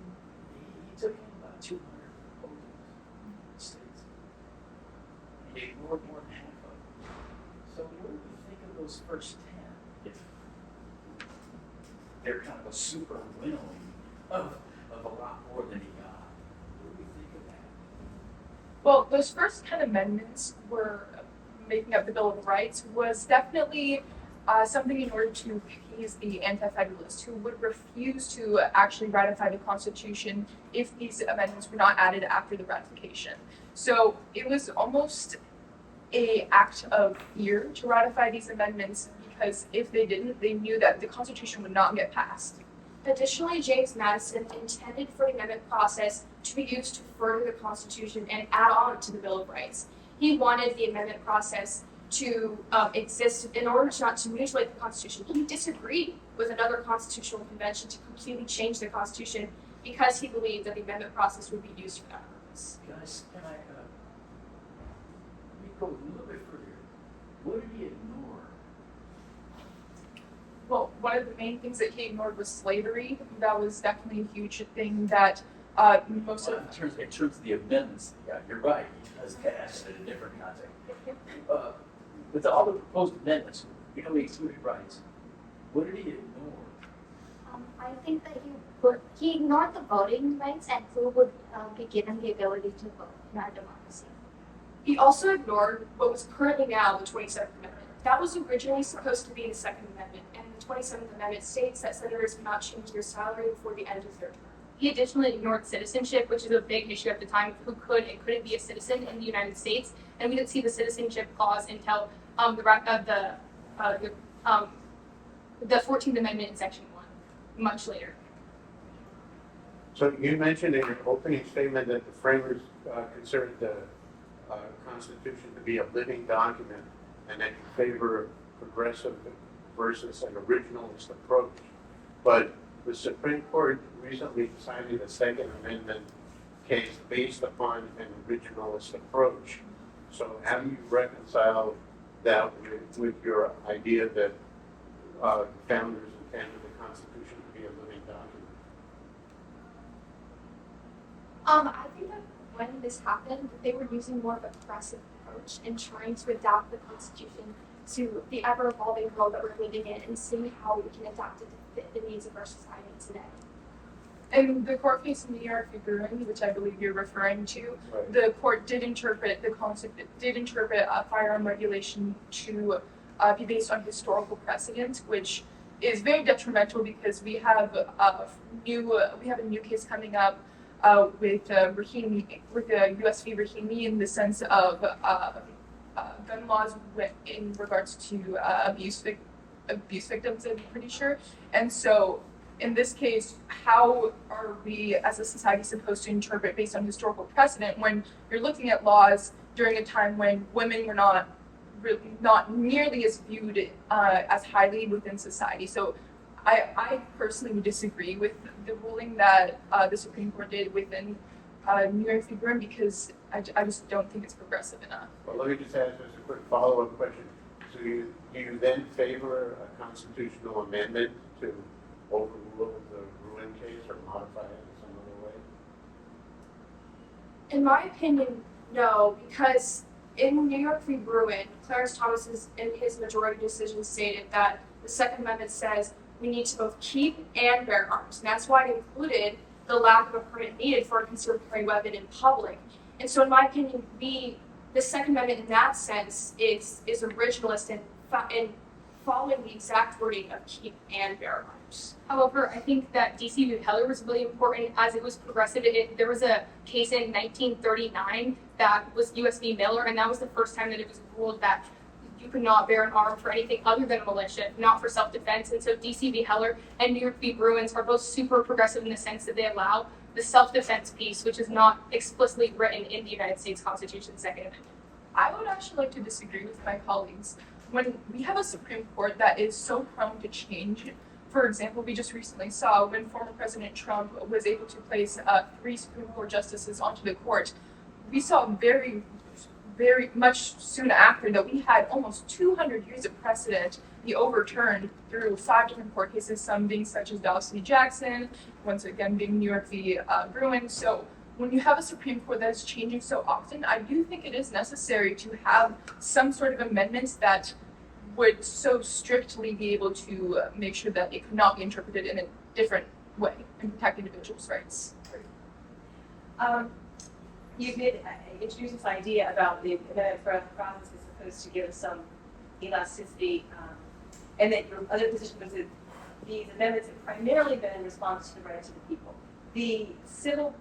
he took in about 200 proposals in the States. He ignored more than half of them. So what do you think of those first 10? If they're kind of a super winnowing of a lot more than he got. What do we think of that? Well, those first 10 amendments were making up the Bill of Rights was definitely something in order to appease the anti-federalists who would refuse to actually ratify the Constitution if these amendments were not added after the ratification. So it was almost an act of fear to ratify these amendments because if they didn't, they knew that the Constitution would not get passed. Additionally, James Madison intended for the amendment process to be used to further the Constitution and add on to the Bill of Rights. He wanted the amendment process to exist in order to not to mutilate the Constitution. He disagreed with another constitutional convention to completely change the Constitution because he believed that the amendment process would be used for that purpose. Guys, can I, let me go a little bit further. What did he ignore? Well, one of the main things that he ignored was slavery. That was definitely a huge thing that most Well, of in terms of the amendments, yeah, you're right, he does cast in a different context. With all the proposed amendments, becoming excluded rights, what did he ignore? I think that he ignored the voting rights and who would be given the ability to vote in our democracy. He also ignored what was currently now the 27th Amendment. That was originally supposed to be the Second Amendment, and the 27th Amendment states that senators cannot change their salary before the end of their term. He additionally ignored citizenship, which is a big issue at the time, who could and couldn't be a citizen in the United States, and we didn't see the citizenship clause until the 14th Amendment in Section 1, much later. So you mentioned in your opening statement that the framers considered the Constitution to be a living document and that you favor progressive versus an originalist approach. But the Supreme Court recently decided the Second Amendment case based upon an originalist approach. So how do you reconcile that with your idea that founders intended the Constitution to be a living document? I think that when this happened, they were using more of a progressive approach in trying to adapt the Constitution to the ever-evolving world that we're living in and see how we can adapt it to fit the needs of our society today. in the court case in New York v. Bruin, which I believe you're referring to, Right. the court did interpret a firearm regulation to be based on historical precedent, which is very detrimental because we have a new case coming up with Rahimi, with U.S. v. Rahimi, in the sense of gun laws in regards to abuse victims, I'm pretty sure. And so in this case, how are we as a society supposed to interpret based on historical precedent when you're looking at laws during a time when women were not nearly as viewed as highly within society? So I personally would disagree with the ruling that the Supreme Court did within New York v. Bruin, because I just don't think it's progressive enough. Well, let me just ask just a quick follow-up question. So do you then favor a constitutional amendment to overrule the Bruin case or modify it in some other way? In my opinion, no, because in New York v. Bruin, Clarence Thomas in his majority decision stated that the Second Amendment says we need to both keep and bear arms. And that's why it included the lack of a permit needed for a concealed carry weapon in public. And so in my opinion, the Second Amendment in that sense is originalist and following the exact wording of keep and bear arms. However, I think that D.C. v. Heller was really important as it was progressive. There was a case in 1939 that was U.S. v. Miller, and that was the first time that it was ruled that you could not bear an arm for anything other than a militia, not for self-defense. And so D.C. v. Heller and New York v. Bruins are both super progressive in the sense that they allow the self-defense piece, which is not explicitly written in the United States Constitution's Second Amendment. I would actually like to disagree with my colleagues. When we have a Supreme Court that is so prone to change, for example, we just recently saw when former President Trump was able to place 3 Supreme Court justices onto the court, we saw very much soon after that we had almost 200 years of precedent be overturned through 5 different court cases, some being such as Dallas v. Jackson, once again being New York v. Bruin. So when you have a Supreme Court that is changing so often, I do think it is necessary to have some sort of amendments that would so strictly be able to make sure that it could not be interpreted in a different way and protect individuals' rights. You did introduce this idea about the amendment for the process is supposed to give us some elasticity, and that your other position was that these amendments have primarily been in response to the rights of the people. The Civil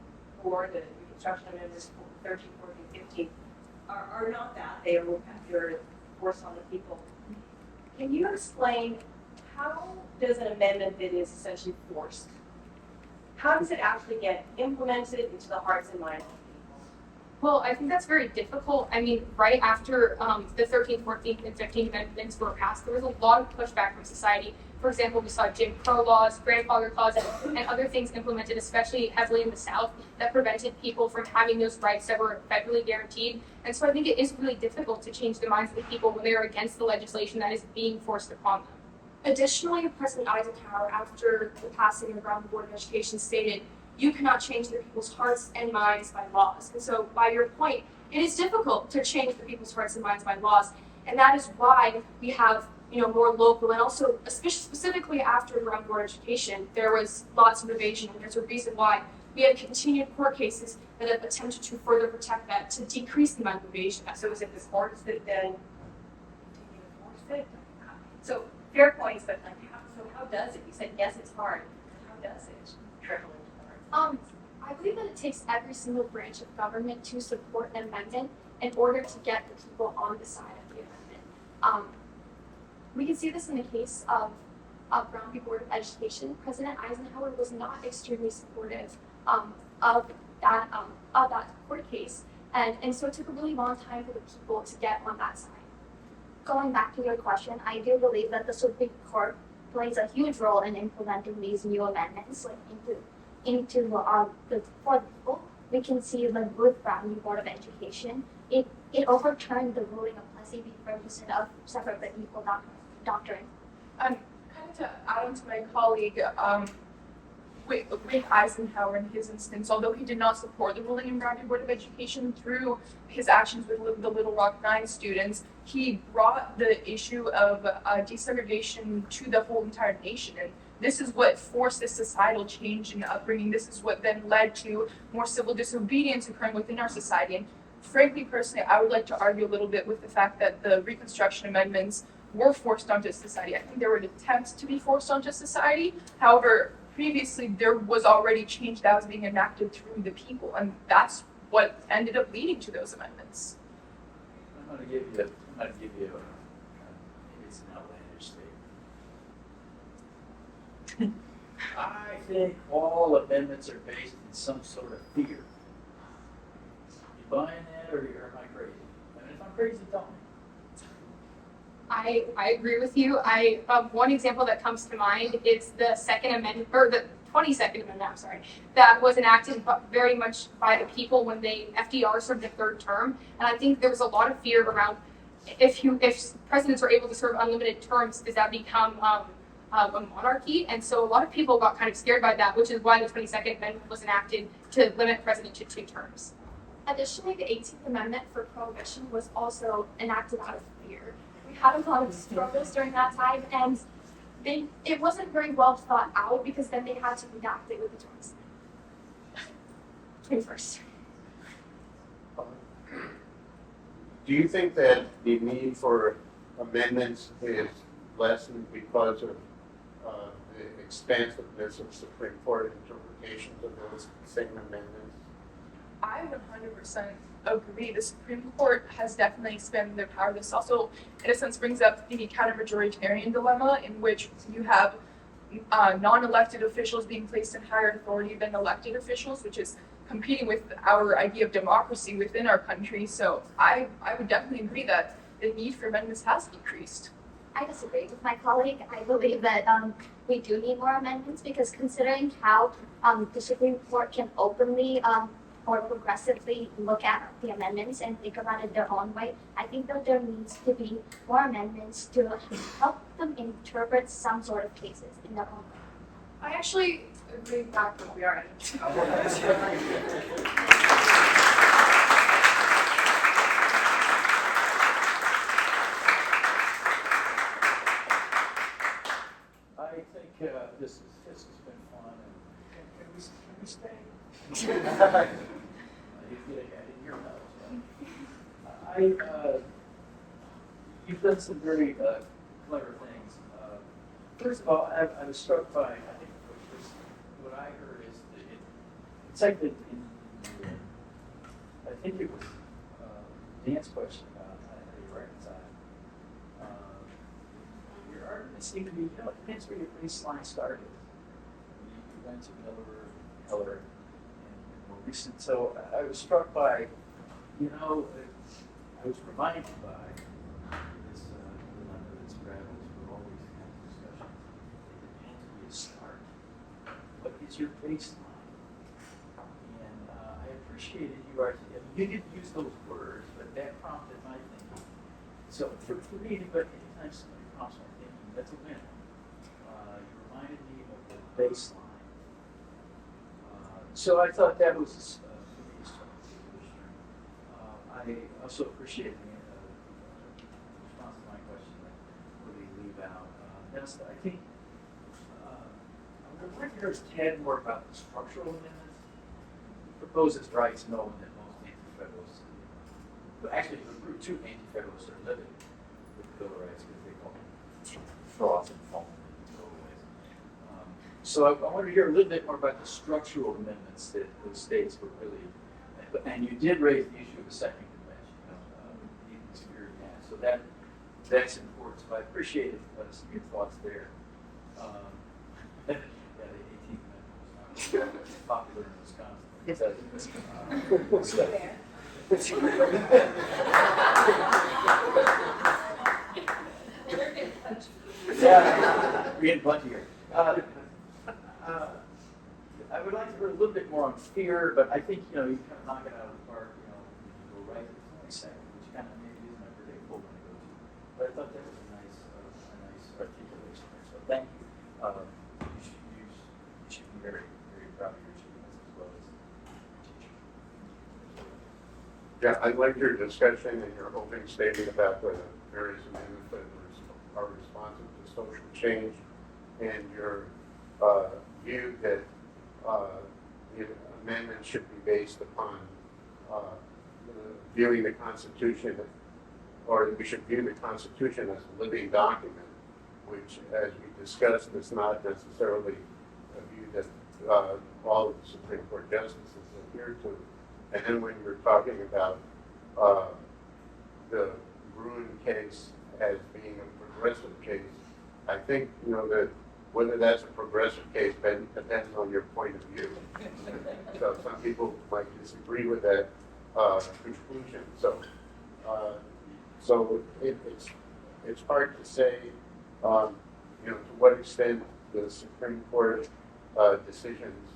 War, the Reconstruction Amendments 13, 14, 15, are not that. They're forced on the people. Can you explain how does an amendment that is essentially forced, how does it actually get implemented into the hearts and minds of people? Well, I think that's very difficult. I mean, right after the 13th, 14th, and 15th amendments were passed, there was a lot of pushback from society. For example, we saw Jim Crow laws, grandfather clauses, and other things implemented, especially heavily in the South, that prevented people from having those rights that were federally guaranteed. And so I think it is really difficult to change the minds of the people when they are against the legislation that is being forced upon them. Additionally, President Eisenhower, after the passing of Brown Board of Education, stated, "You cannot change the people's hearts and minds by laws." And so, by your point, it is difficult to change the people's hearts and minds by laws, and that is why we have, more local, and also, specifically after Brown Board of Education, there was lots of evasion, and there's a reason why we have continued court cases that have attempted to further protect that, to decrease the amount of evasion. So is it the courts that then continue to force it? So fair points, but like, how does it? You said yes, it's hard. How does it trickle into the hearts? I believe that it takes every single branch of government to support an amendment in order to get the people on the side of the amendment. We can see this in the case of Brown v. Board of Education. President Eisenhower was not extremely supportive of that court case, and so it took a really long time for the people to get on that side. Going back to your question, I do believe that the Supreme Court plays a huge role in implementing these new amendments, for the people. We can see with Brown v. Board of Education, it overturned the ruling of Plessy v. Ferguson of separate but equal doctrine. Kind of to add on to my colleague, with Eisenhower in his instance, although he did not support the ruling in Brown v. Board of Education, through his actions with the Little Rock 9 students, he brought the issue of desegregation to the whole entire nation. And this is what forced this societal change in upbringing. This is what then led to more civil disobedience occurring within our society. And frankly, personally, I would like to argue a little bit with the fact that the Reconstruction Amendments were forced onto society. I think there were attempts to be forced onto society. However, previously there was already change that was being enacted through the people, and that's what ended up leading to those amendments. I'm going to give you maybe it's an outlandish statement. I think all amendments are based in some sort of fear. You buying that, or am I crazy? And if I'm crazy, tell me. I agree with you. One example that comes to mind is the Second Amendment, or the 22nd Amendment, I'm sorry, that was enacted very much by the people when FDR served the third term. And I think there was a lot of fear around if presidents are able to serve unlimited terms, does that become a monarchy? And so a lot of people got kind of scared by that, which is why the 22nd Amendment was enacted to limit president to 2 terms. Additionally, the 18th Amendment for Prohibition was also enacted out of fear. We had a lot of struggles during that time, and it wasn't very well thought out because then they had to redact it with the 21st. Do you think that the need for amendments is lessened because of the expansiveness of Supreme Court interpretations of those same amendments? I 100% agree. The Supreme Court has definitely expanded their power. This also, in a sense, brings up the counter-majoritarian dilemma, in which you have non-elected officials being placed in higher authority than elected officials, which is competing with our idea of democracy within our country. So I would definitely agree that the need for amendments has decreased. I disagree with my colleague. I believe that we do need more amendments because considering how the Supreme Court can openly or progressively look at the amendments and think about it their own way, I think that there needs to be more amendments to help them interpret some sort of cases in their own way. I actually agree back where we are at. I think this has been fun. And can we stay? You get ahead in your nose. You've done some very clever things. First of all, I was struck by, I think what I heard is that it's like in I think it was Dan's question about how you reconcile. Your argument it seemed to me, it depends where your baseline started. You went to Miller, Heller, and more recent. So I was struck by, I was reminded by this dilemma that's traveled through all these kinds of discussions. It depends where you start. What is your baseline? And I appreciated you you didn't use those words, but that prompted my thinking. So for me, anytime somebody prompts my thinking, that's a win. You reminded me of the baseline. So I thought that was, for me, I also appreciated the response to my question that really leave out. I think I would like to hear us tad more about the structural amendments. He proposes rights knowing that most anti-federalists, actually the group two anti-federalists are living with the Bill of Rights because they call them frauds and fault. So I wanted to hear a little bit more about the structural amendments that those states were really, and you did raise the issue of the second convention, even secured that. So that's important. So I appreciated some of your thoughts there. Yeah, the 18th Amendment was not popular in Wisconsin. Yeah, we're getting punchy here. I would like to hear a little bit more on fear, but I think, you kind of knock it out of the park, you go right to the 22nd, which kind of maybe isn't unpredictable when I go to. But I thought that was a nice articulation there. So thank you. You should be very, very proud of your achievements as well as teaching. Yeah, I liked your discussion and your opening statement about the various amendments that are responsive to social change and your view that the amendment should be based upon viewing the Constitution, or we should view the Constitution as a living document, which, as we discussed, is not necessarily a view that all of the Supreme Court justices adhere to. And then when you're talking about the Bruin case as being a progressive case, I think, that whether that's a progressive case depends on your point of view. So some people might disagree with that conclusion. So it's hard to say, to what extent the Supreme Court decisions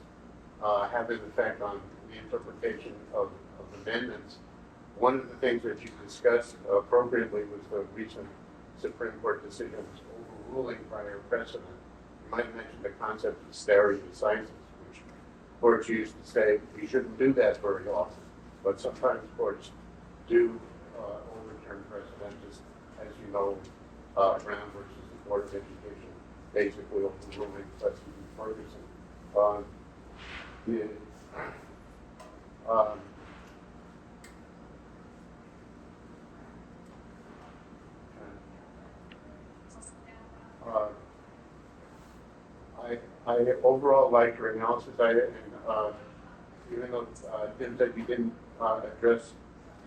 have an effect on the interpretation of amendments. One of the things that you discussed appropriately was the recent Supreme Court decisions overruling prior precedent. You might have mentioned the concept of stare decisis, which courts used to say we shouldn't do that very often, but sometimes courts do overturn precedent, as you know, Brown versus the Board of Education, basically overruling Plessy v. Ferguson. I overall liked your analysis. Even though Tim said you didn't address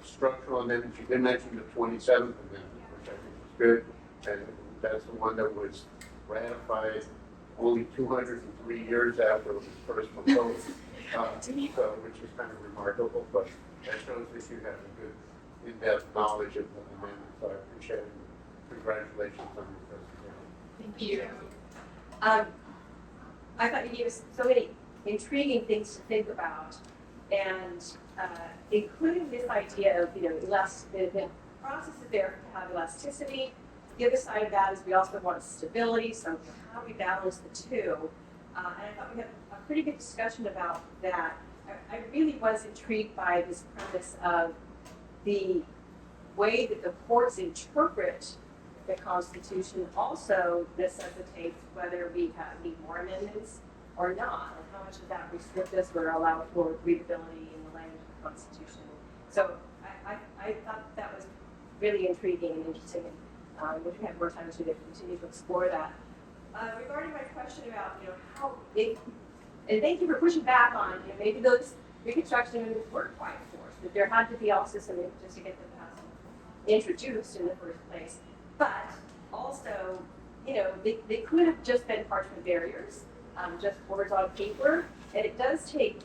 structural amendments, you did mention the 27th Amendment, which I think was good, and that's the one that was ratified only 203 years after it was first proposed, which is kind of remarkable, but that shows that you have a good in-depth knowledge of the amendment, so I appreciate it. Congratulations on your presentation. Thank you. I thought you gave us so many intriguing things to think about, and including this idea of, the process is there to have elasticity. The other side of that is we also want stability, so how do we balance the two? And I thought we had a pretty good discussion about that. I really was intrigued by this premise of the way that the courts interpret the Constitution also necessitates whether we need more amendments or not, and how much of that restrict us or allow for readability in the language of the Constitution. So I thought that was really intriguing and interesting, and if we have more time to continue to explore that. Regarding my question about how it, and thank you for pushing back on maybe those Reconstruction amendments weren't quite forced, that there had to be also some impetus to get them introduced in the first place. But also, they could have just been parchment barriers, just words on paper, and it does take,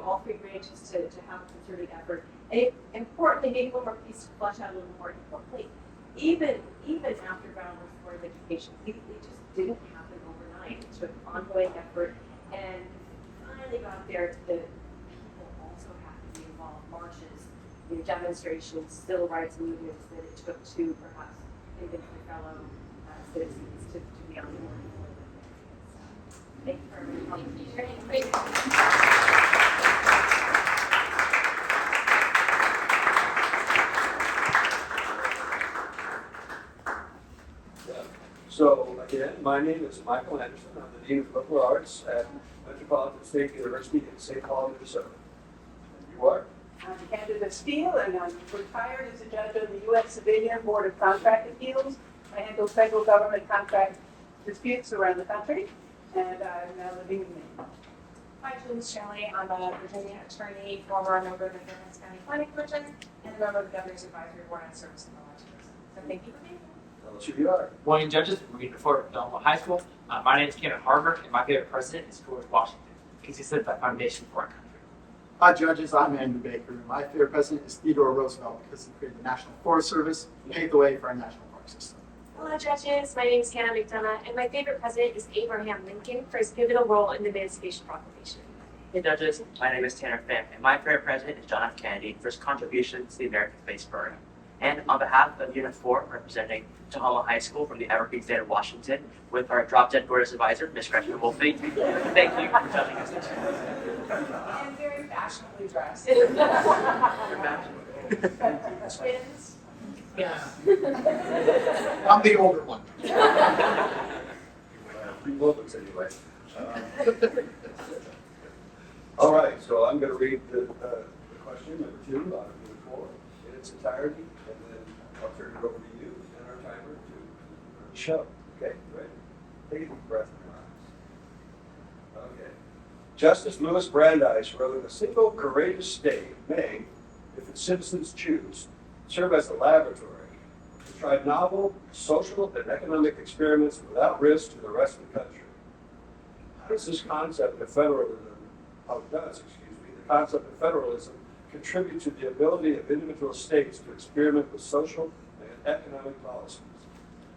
all three branches to have a concerted effort. And importantly, maybe one more piece to flesh out a little more importantly, even after Brown was Board of Education, it just didn't happen overnight. It took ongoing effort, and finally got there to the people also have to be involved, marches, demonstrations, civil rights movements that it took to perhaps convince my fellow citizens to be on board. Thank you very much. So again, my name is Michael Anderson. I'm the Dean of Liberal Arts at Metropolitan State University in St. Paul, Minnesota. And you are? I'm Candace Steele, and I'm retired as a judge on the U.S. Civilian Board of Contract Appeals. I handle federal government contract disputes around the country, and I'm now living in Maine. Hi, Julie Shelley. I'm a Virginia attorney, former member of the Fairfax County Planning Commission, and a member of the Governor's Advisory Board on Service and Elections. So thank you for being here. Tell us who you are. Morning, judges. We're reading before Tahoma High School. My name is Kenneth Harvard, and my favorite president is George Washington, because he set the foundation for our country. Hi, judges. I'm Andrew Baker. My favorite president is Theodore Roosevelt because he created the National Forest Service and paved the way for our national park system. Hello, judges. My name is Hannah McDonough, and my favorite president is Abraham Lincoln for his pivotal role in the Emancipation Proclamation. Hey, judges. My name is Tanner Pham, and my favorite president is John F. Kennedy for his contributions to the American Space Program. And on behalf of Unit 4, representing Tahoma High School from the Evergreen State of Washington, with our drop-dead Board's advisor, Ms. Gretchen Wolfe, thank you for judging us today. And very fashionably dressed. Twins. Yeah. I'm the older one. Three moments anyway. All right, so I'm going to read the question number 2 out of Unit 4 in its entirety, and then I'll turn it over to you and our timer to show. Okay, ready? Take a deep breath and relax. Okay. Justice Louis Brandeis wrote, "A single courageous state may, if its citizens choose, serve as a laboratory to try novel social and economic experiments without risk to the rest of the country." How does this concept of federalism, the concept of federalism contribute to the ability of individual states to experiment with social and economic policies?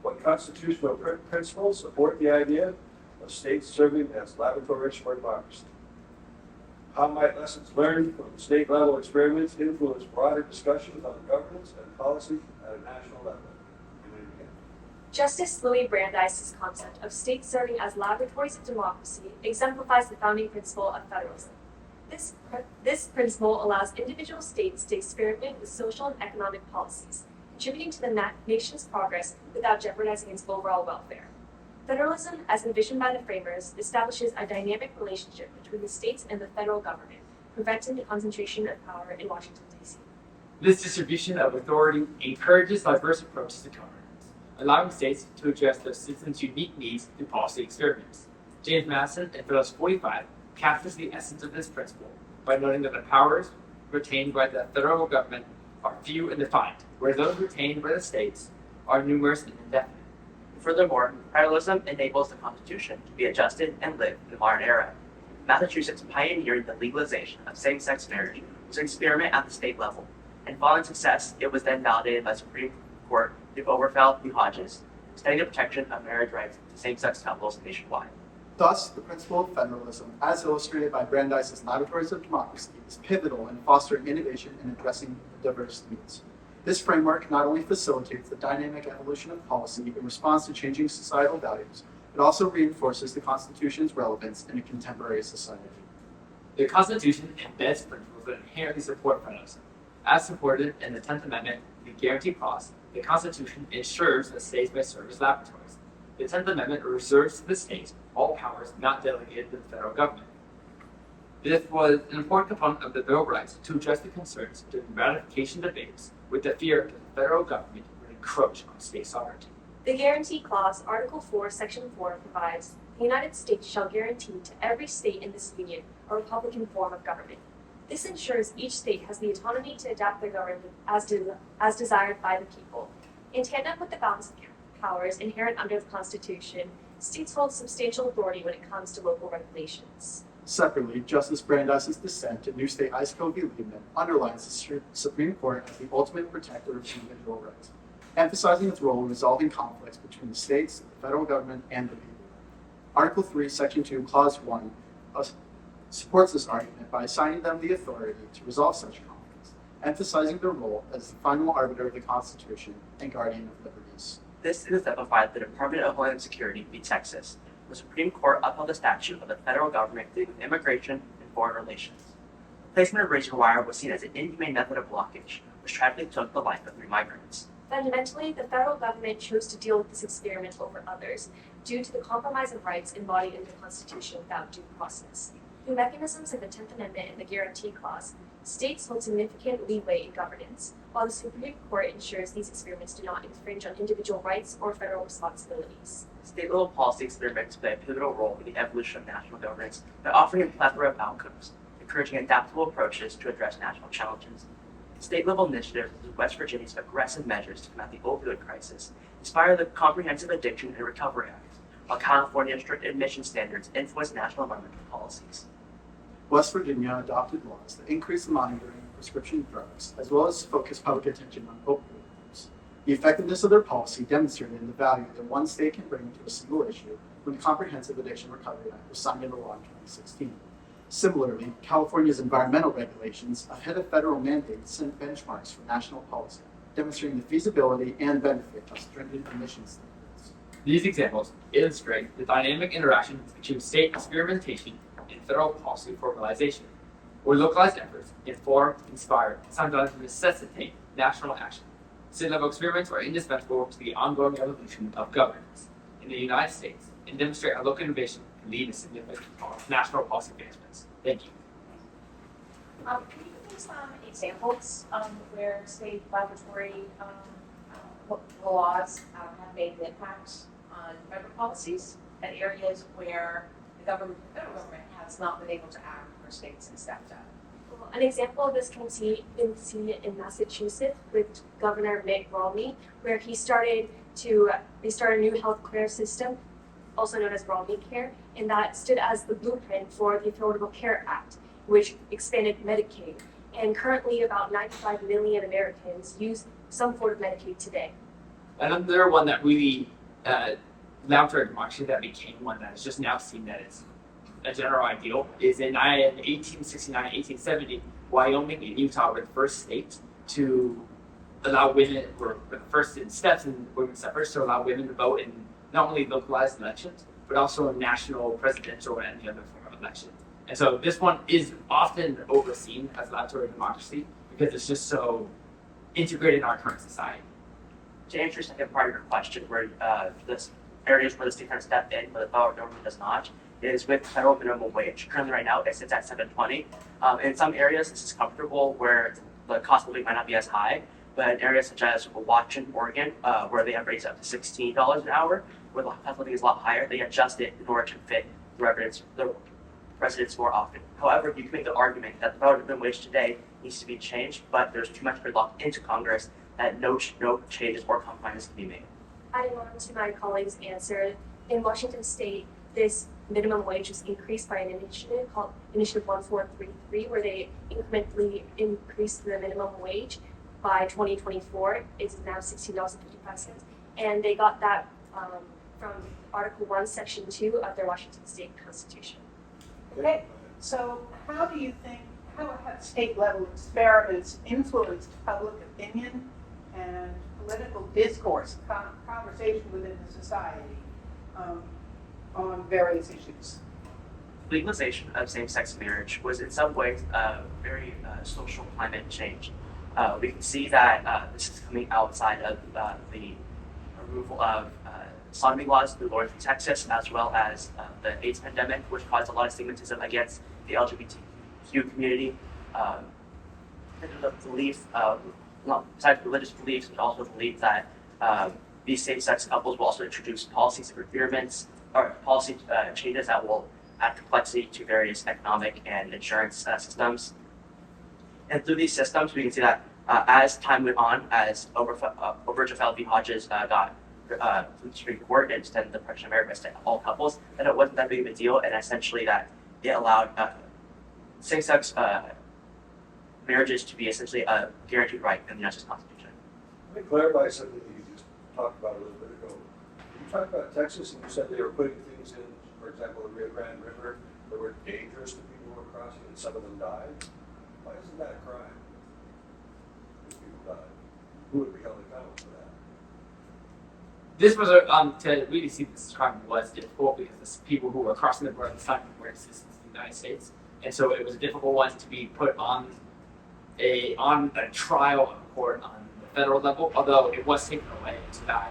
What constitutional principles support the idea of states serving as laboratories for democracy? How might lessons learned from state-level experiments influence broader discussions on governance and policy at a national level? Justice Louis Brandeis' concept of states serving as laboratories of democracy exemplifies the founding principle of federalism. This principle allows individual states to experiment with social and economic policies, contributing to the nation's progress without jeopardizing its overall welfare. Federalism, as envisioned by the framers, establishes a dynamic relationship between the states and the federal government, preventing the concentration of power in Washington, D.C. This distribution of authority encourages diverse approaches to governance, allowing states to address their citizens' unique needs through policy experiments. James Madison in Phillips 45 captures the essence of this principle by noting that the powers retained by the federal government are few and defined, whereas those retained by the states are numerous and indefinite. Furthermore, federalism enables the Constitution to be adjusted and live in the modern era. Massachusetts pioneered the legalization of same-sex marriage as an experiment at the state level, and following success, it was then validated by Supreme Court through Obergefell v. Hodges, extending the protection of marriage rights to same-sex couples nationwide. Thus, the principle of federalism, as illustrated by Brandeis' Laboratories of Democracy, is pivotal in fostering innovation and addressing diverse needs. This framework not only facilitates the dynamic evolution of policy in response to changing societal values, but also reinforces the Constitution's relevance in a contemporary society. The Constitution embeds principles that inherently support federalism. As supported in the 10th Amendment, the Guarantee Clause, the Constitution ensures that states may serve as laboratories. The 10th Amendment reserves to the states all powers not delegated to the federal government. This was an important component of the Bill of Rights to address the concerns during ratification debates with the fear that the federal government would encroach on state sovereignty. The Guarantee Clause, Article 4, Section 4, provides, "The United States shall guarantee to every state in this Union a republican form of government. This ensures each state has the autonomy to adapt their government as desired by the people, in tandem with the balance of powers inherent under the Constitution, states hold substantial authority when it comes to local regulations. Separately, Justice Brandeis's dissent in New State Ice Code v. Liebman underlines the Supreme Court as the ultimate protector of individual rights, emphasizing its role in resolving conflicts between the states, the federal government, and the people. Article 3, Section 2, Clause 1 supports this argument by assigning them the authority to resolve such conflicts, emphasizing their role as the final arbiter of the Constitution and guardian of liberties. This is exemplified by the Department of Homeland Security v. Texas. The Supreme Court upheld the statute of the federal government dealing with immigration and foreign relations. The placement of razor wire was seen as an inhumane method of blockage, which tragically took the life of 3 migrants. Fundamentally, the federal government chose to deal with this experiment over others due to the compromise of rights embodied in the Constitution without due process. Through mechanisms like the 10th Amendment and the Guarantee Clause, states hold significant leeway in governance, while the Supreme Court ensures these experiments do not infringe on individual rights or federal responsibilities. State-level policy experiments play a pivotal role in the evolution of national governance by offering a plethora of outcomes, encouraging adaptable approaches to address national challenges. State-level initiatives such as West Virginia's aggressive measures to combat the opioid crisis inspire the Comprehensive Addiction and Recovery Act, while California's strict admission standards influence national environmental policies. West Virginia adopted laws that increase the monitoring of prescription drugs, as well as focus public attention on opioid use. The effectiveness of their policy demonstrated in the value that one state can bring to a single issue when the Comprehensive Addiction Recovery Act was signed into law in 2016. Similarly, California's environmental regulations, ahead of federal mandates, set benchmarks for national policy, demonstrating the feasibility and benefit of stringent emission standards. These examples illustrate the dynamic interaction between state experimentation and federal policy formalization, where localized efforts inform, inspire, and sometimes necessitate national action. State-level experiments are indispensable to the ongoing evolution of governance in the United States and demonstrate how local innovation can lead to significant national policy advancements. Thank you. Can you give me some examples where state laboratory laws have made an impact on federal policies and areas where the federal government has not been able to act where states have stepped up? Well, an example of this can be seen in Massachusetts with Governor Mitt Romney, where they started a new health care system, also known as Romney Care, and that stood as the blueprint for the Affordable Care Act, which expanded Medicaid. And currently, about 95 million Americans use some form of Medicaid today. Another one that really laboratory democracy that became one that is just now seen that it's a general ideal is in 1869, 1870, Wyoming and Utah were the first states to allow women, were the first steps in women's suffrage to allow women to vote in not only localized elections, but also in national, presidential, and any other form of election. And so this one is often overseen as laboratory democracy because it's just so integrated in our current society. To answer your second part of your question, where this areas where the state can step in, but the federal government does not, is with federal minimum wage. Currently, right now, it sits at $7.20. In some areas, this is comfortable where the cost of living might not be as high, but in areas such as Washington, Oregon, where they have raised up to $16 an hour, where the cost of living is a lot higher, they adjust it in order to fit the residents more often. However, you can make the argument that the federal minimum wage today needs to be changed, but there's too much gridlock into Congress that no changes or compromises can be made. Adding on to my colleague's answer, in Washington State, this minimum wage was increased by an initiative called Initiative 1433, where they incrementally increased the minimum wage by 2024. It's now $16.55, and they got that from Article 1, Section 2 of their Washington State Constitution. Okay, so how have state level experiments influenced public opinion and political discourse, conversation within the society on various issues? Legalization of same-sex marriage was in some ways a very social climate change. We can see that this is coming outside of the removal of sodomy laws through Florida and Texas, as well as the AIDS pandemic, which caused a lot of stigmatism against the LGBTQ community. The belief, besides religious beliefs, but also the belief that these same-sex couples will also introduce policies of experiments or policy changes that will add complexity to various economic and insurance systems. And through these systems, we can see that as time went on, as Overtoffel v. Hodges got the Supreme Court and extended the protection of marriage rights to all couples, that it wasn't that big of a deal, and essentially that it allowed same-sex marriages to be essentially a guaranteed right in the United States Constitution. Let me clarify something that you just talked about a little bit ago. You talked about Texas and you said they were putting things in, for example, the Rio Grande River that were dangerous to people who were crossing and some of them died. Why isn't that a crime? If people died, who would be held accountable for that? This was a to really see this crime was difficult because the people who were crossing the border at the time were citizens of the United States, and so it was a difficult one to be put on a trial of court on the federal level. Although it was taken away, so that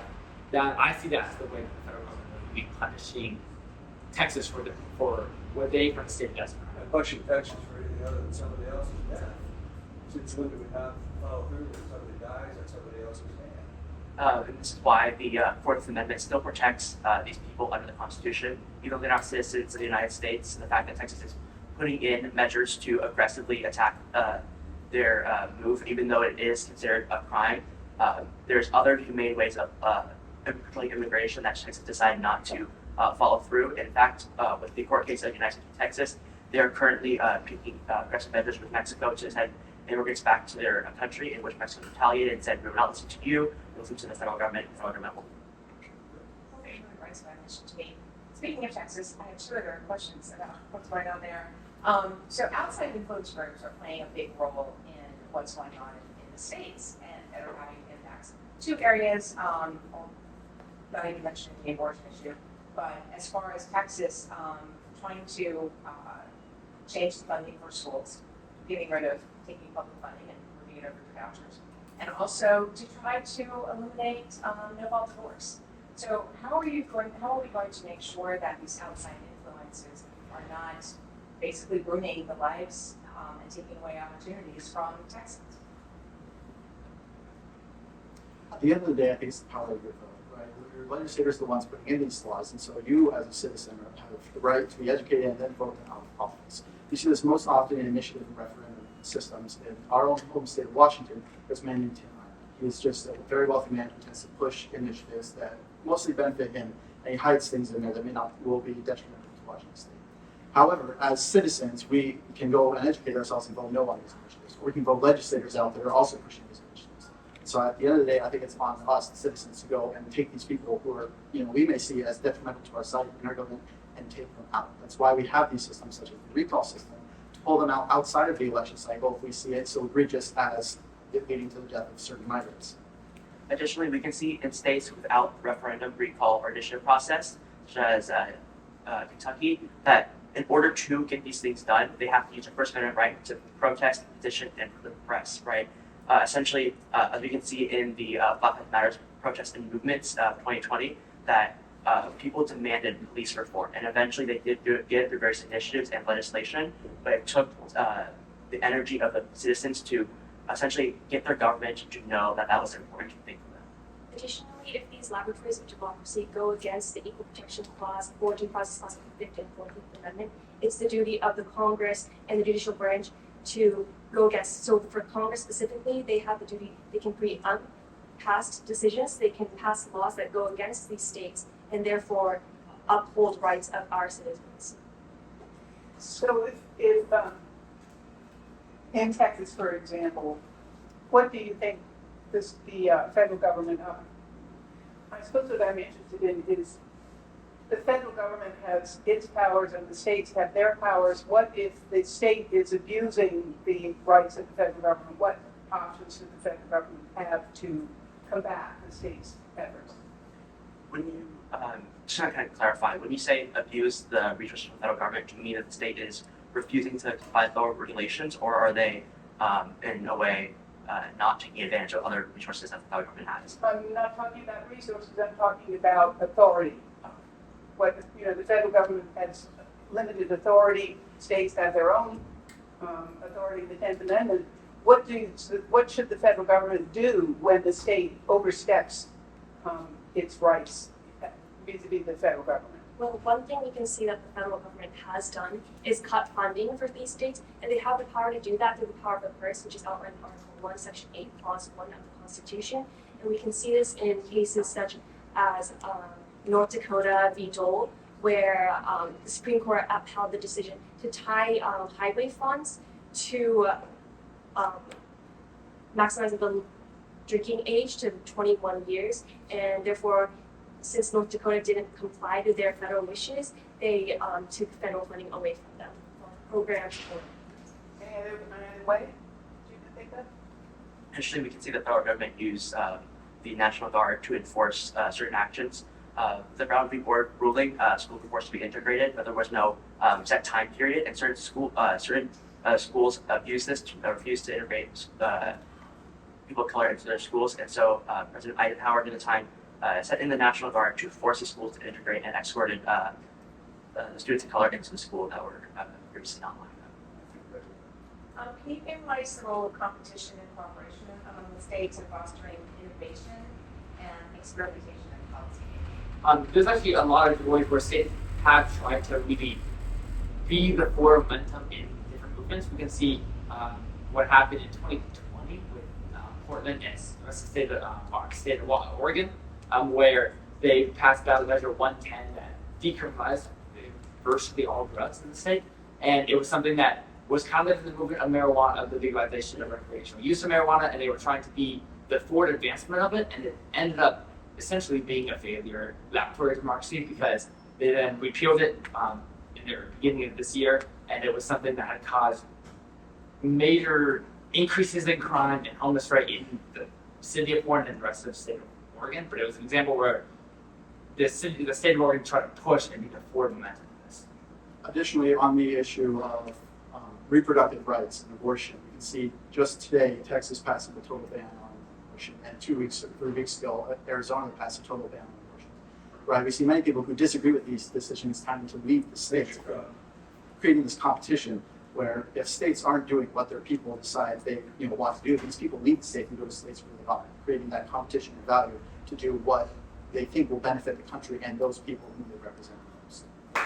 I see that as the way that the federal government would be punishing Texas for what they from the state does. And punishing Texas for anything other than somebody else's death. Since when do we not follow through when somebody dies at somebody else's hand? And this is why the 14th Amendment still protects these people under the Constitution, even though they're not citizens of the United States. And the fact that Texas is putting in measures to aggressively attack their move, even though it is considered a crime, there's other humane ways of controlling immigration that Texas decided not to follow through. In fact, with the court case of the United States of Texas, they are currently taking aggressive measures with Mexico to send immigrants back to their country, in which Mexico retaliated and said, "We will not listen to you. We'll listen to the federal government. The federal government will." Speaking of Texas, I have two other questions about what's going on there. So outside influence groups are playing a big role in what's going on in the states and are having impacts. Two areas, not even mentioning the abortion issue, but as far as Texas trying to change the funding for schools, getting rid of taking public funding and moving it over to vouchers, and also to try to eliminate no-fault divorce. So how are we going to make sure that these outside influences are not basically ruining the lives and taking away opportunities from Texans? At the end of the day, I think it's the power of your vote, right? Your legislators are the ones putting in these laws, and so you as a citizen have the right to be educated and then vote out of office. You see this most often in initiative and referendum systems. In our own home state of Washington, there's a man named Tim Ryan. He's just a very wealthy man who tends to push initiatives that mostly benefit him, and he hides things in there that will be detrimental to Washington state. However, as citizens, we can go and educate ourselves and vote no on these initiatives, or we can vote legislators out that are also pushing these initiatives. So at the end of the day, I think it's on us, the citizens, to go and take these people who are, we may see as detrimental to our side in our government and take them out. That's why we have these systems such as the recall system, to pull them out outside of the election cycle if we see it so egregious as it leading to the death of certain migrants. Additionally, we can see in states without referendum, recall, or initiative process, such as Kentucky, that in order to get these things done, they have to use their First Amendment right to protest, petition, and the press, right? Essentially, as we can see in the Black Lives Matter protests and movements of 2020, that people demanded police reform, and eventually they did get through various initiatives and legislation, but it took the energy of the citizens to essentially get their government to know that that was an important thing for them. Additionally, if these laboratories of democracy go against the Equal Protection Clause, Origin Process Clause of the 5th and 14th Amendment, it's the duty of the Congress and the judicial branch to go against. So for Congress specifically, they have the duty, they can create unpassed decisions, they can pass laws that go against these states and therefore uphold rights of our citizens. So if in Texas, for example, what do you think the federal government, I suppose what I'm interested in is the federal government has its powers and the states have their powers. What if the state is abusing the rights of the federal government? What options does the federal government have to combat the state's efforts? When you, just to kind of clarify, when you say abuse the resources of the federal government, do you mean that the state is refusing to comply with lower regulations, or are they, in a way, not taking advantage of other resources that the federal government has? I'm not talking about resources, I'm talking about authority. What, the federal government has limited authority, states have their own authority, the 10th Amendment. What should the federal government do when the state oversteps its rights vis-a-vis the federal government? Well, one thing we can see that the federal government has done is cut funding for these states, and they have the power to do that through the power of the purse, which is outlined in Article 1, Section 8, Clause 1 of the Constitution. And we can see this in cases such as North Dakota v. Dole, where the Supreme Court upheld the decision to tie highway funds to maximizing the drinking age to 21 years, and therefore, since North Dakota didn't comply with their federal wishes, they took federal funding away from them for programs. Any other way? Do you think that? Additionally, we can see the federal government use the National Guard to enforce certain actions. The Brown v. Board ruling, schools were forced to be integrated, but there was no set time period, and certain schools abused this, refused to integrate people of color into their schools, and so President Eisenhower at the time set in the National Guard to force the schools to integrate and escorted the students of color into the school that were previously not like that. Can you analyze the role of competition and cooperation among the states in fostering innovation and experimentation in policy? There's actually a lot of ways where states have tried to really be the forward momentum in different movements. We can see what happened in 2020 with Portland and the state of Oregon, where they passed ballot measure 110 that decriminalized virtually all drugs in the state, and it was something that was kind of in the movement of marijuana, of the legalization of recreational use of marijuana, and they were trying to be the forward advancement of it, and it ended up essentially being a failure laboratory democracy because they then repealed it in the beginning of this year, and it was something that had caused major increases in crime and homeless rate in the city of Portland and the rest of the state of Oregon. But it was an example where the state of Oregon tried to push and be the forward momentum in this. Additionally, on the issue of reproductive rights and abortion, you can see just today Texas passing a total ban on abortion, and 2 weeks or 3 weeks ago Arizona passed a total ban on abortion. Right? We see many people who disagree with these decisions having to leave the state, creating this competition where if states aren't doing what their people decide they want to do, these people leave the state and go to states where they are, creating that competition and value to do what they think will benefit the country and those people whom they represent most. You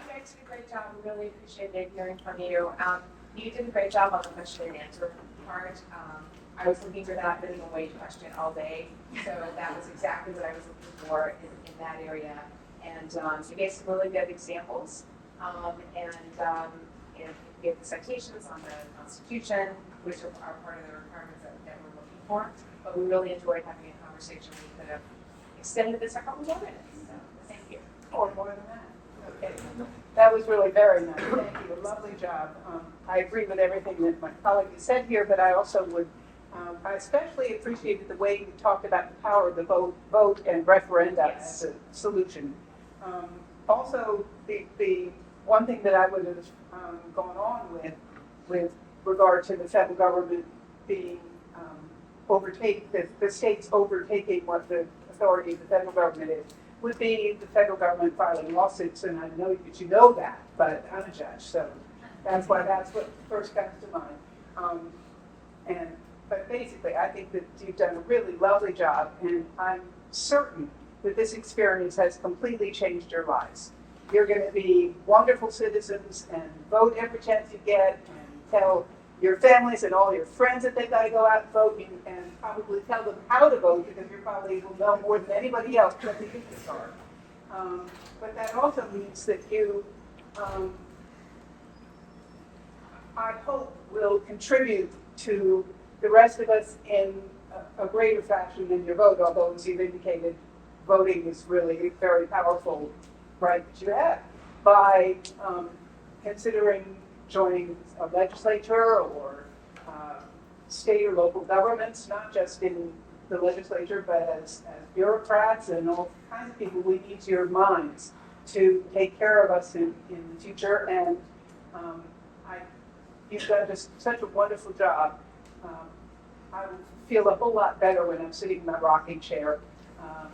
guys did a great job. We really appreciated hearing from you. You did a great job on the question and answer part. I was looking for that minimum wage question all day, so that was exactly what I was looking for in that area. And you gave some really good examples, and you gave the citations on the Constitution, which are part of the requirements that we're looking for. But we really enjoyed having a conversation. We could have extended this a couple more minutes. So thank you. Or more than that. Okay. That was really very nice. Thank you. A lovely job. I agree with everything that my colleague has said here, but I also would I especially appreciated the way you talked about the power of the vote and referenda as a solution. Also, the one thing that I would have gone on with regard to the federal government being the states overtaking what the authority of the federal government is, would be the federal government filing lawsuits, and I know that you know that, but I'm a judge, so that's what first comes to mind. But basically, I think that you've done a really lovely job, and I'm certain that this experience has completely changed your lives. You're going to be wonderful citizens and vote every chance you get, and tell your families and all your friends that they've got to go out and vote, and probably tell them how to vote, because you probably will know more than anybody else what the issues are. But that also means that you, I hope, will contribute to the rest of us in a greater fashion than your vote, although, as you've indicated, voting is really a very powerful right that you have, by considering joining a legislature or state or local governments, not just in the legislature, but as bureaucrats and all kinds of people. We need your minds to take care of us in the future, and you've done just such a wonderful job. I feel a whole lot better when I'm sitting in my rocking chair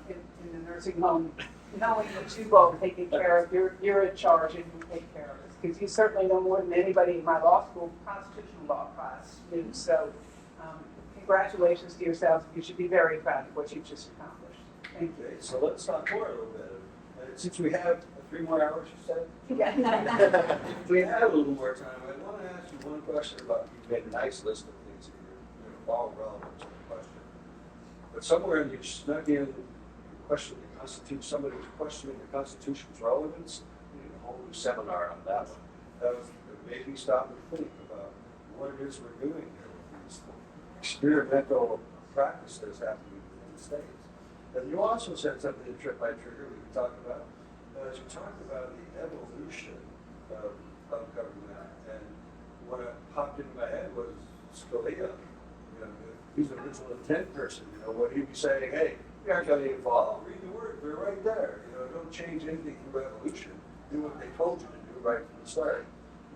in the nursing home, knowing that you've all taken care of, you're in charge and you take care of us. Because you certainly know more than anybody in my law school constitutional law class knew. So congratulations to yourselves. You should be very proud of what you've just accomplished. Thank you. Okay, so let's talk more a little bit. Since we have a 3 more hours, you said? Yeah. If we had a little more time, I want to ask you one question about, you made a nice list of things here, all relevant to the question. But somewhere in you snuck in question the Constitution, somebody was questioning the Constitution's relevance. We did a whole new seminar on that one. That made me stop and think about what it is we're doing here with these experimental practices happening in the States. And you also said something that tripped my trigger we could talk about. As you talked about the evolution of government, and what popped into my head was Scalia. He's an original intent person. What he'd be saying, hey, we aren't going to evolve. Read the word. They're right there. Don't change anything through evolution. Do what they told you to do right from the start.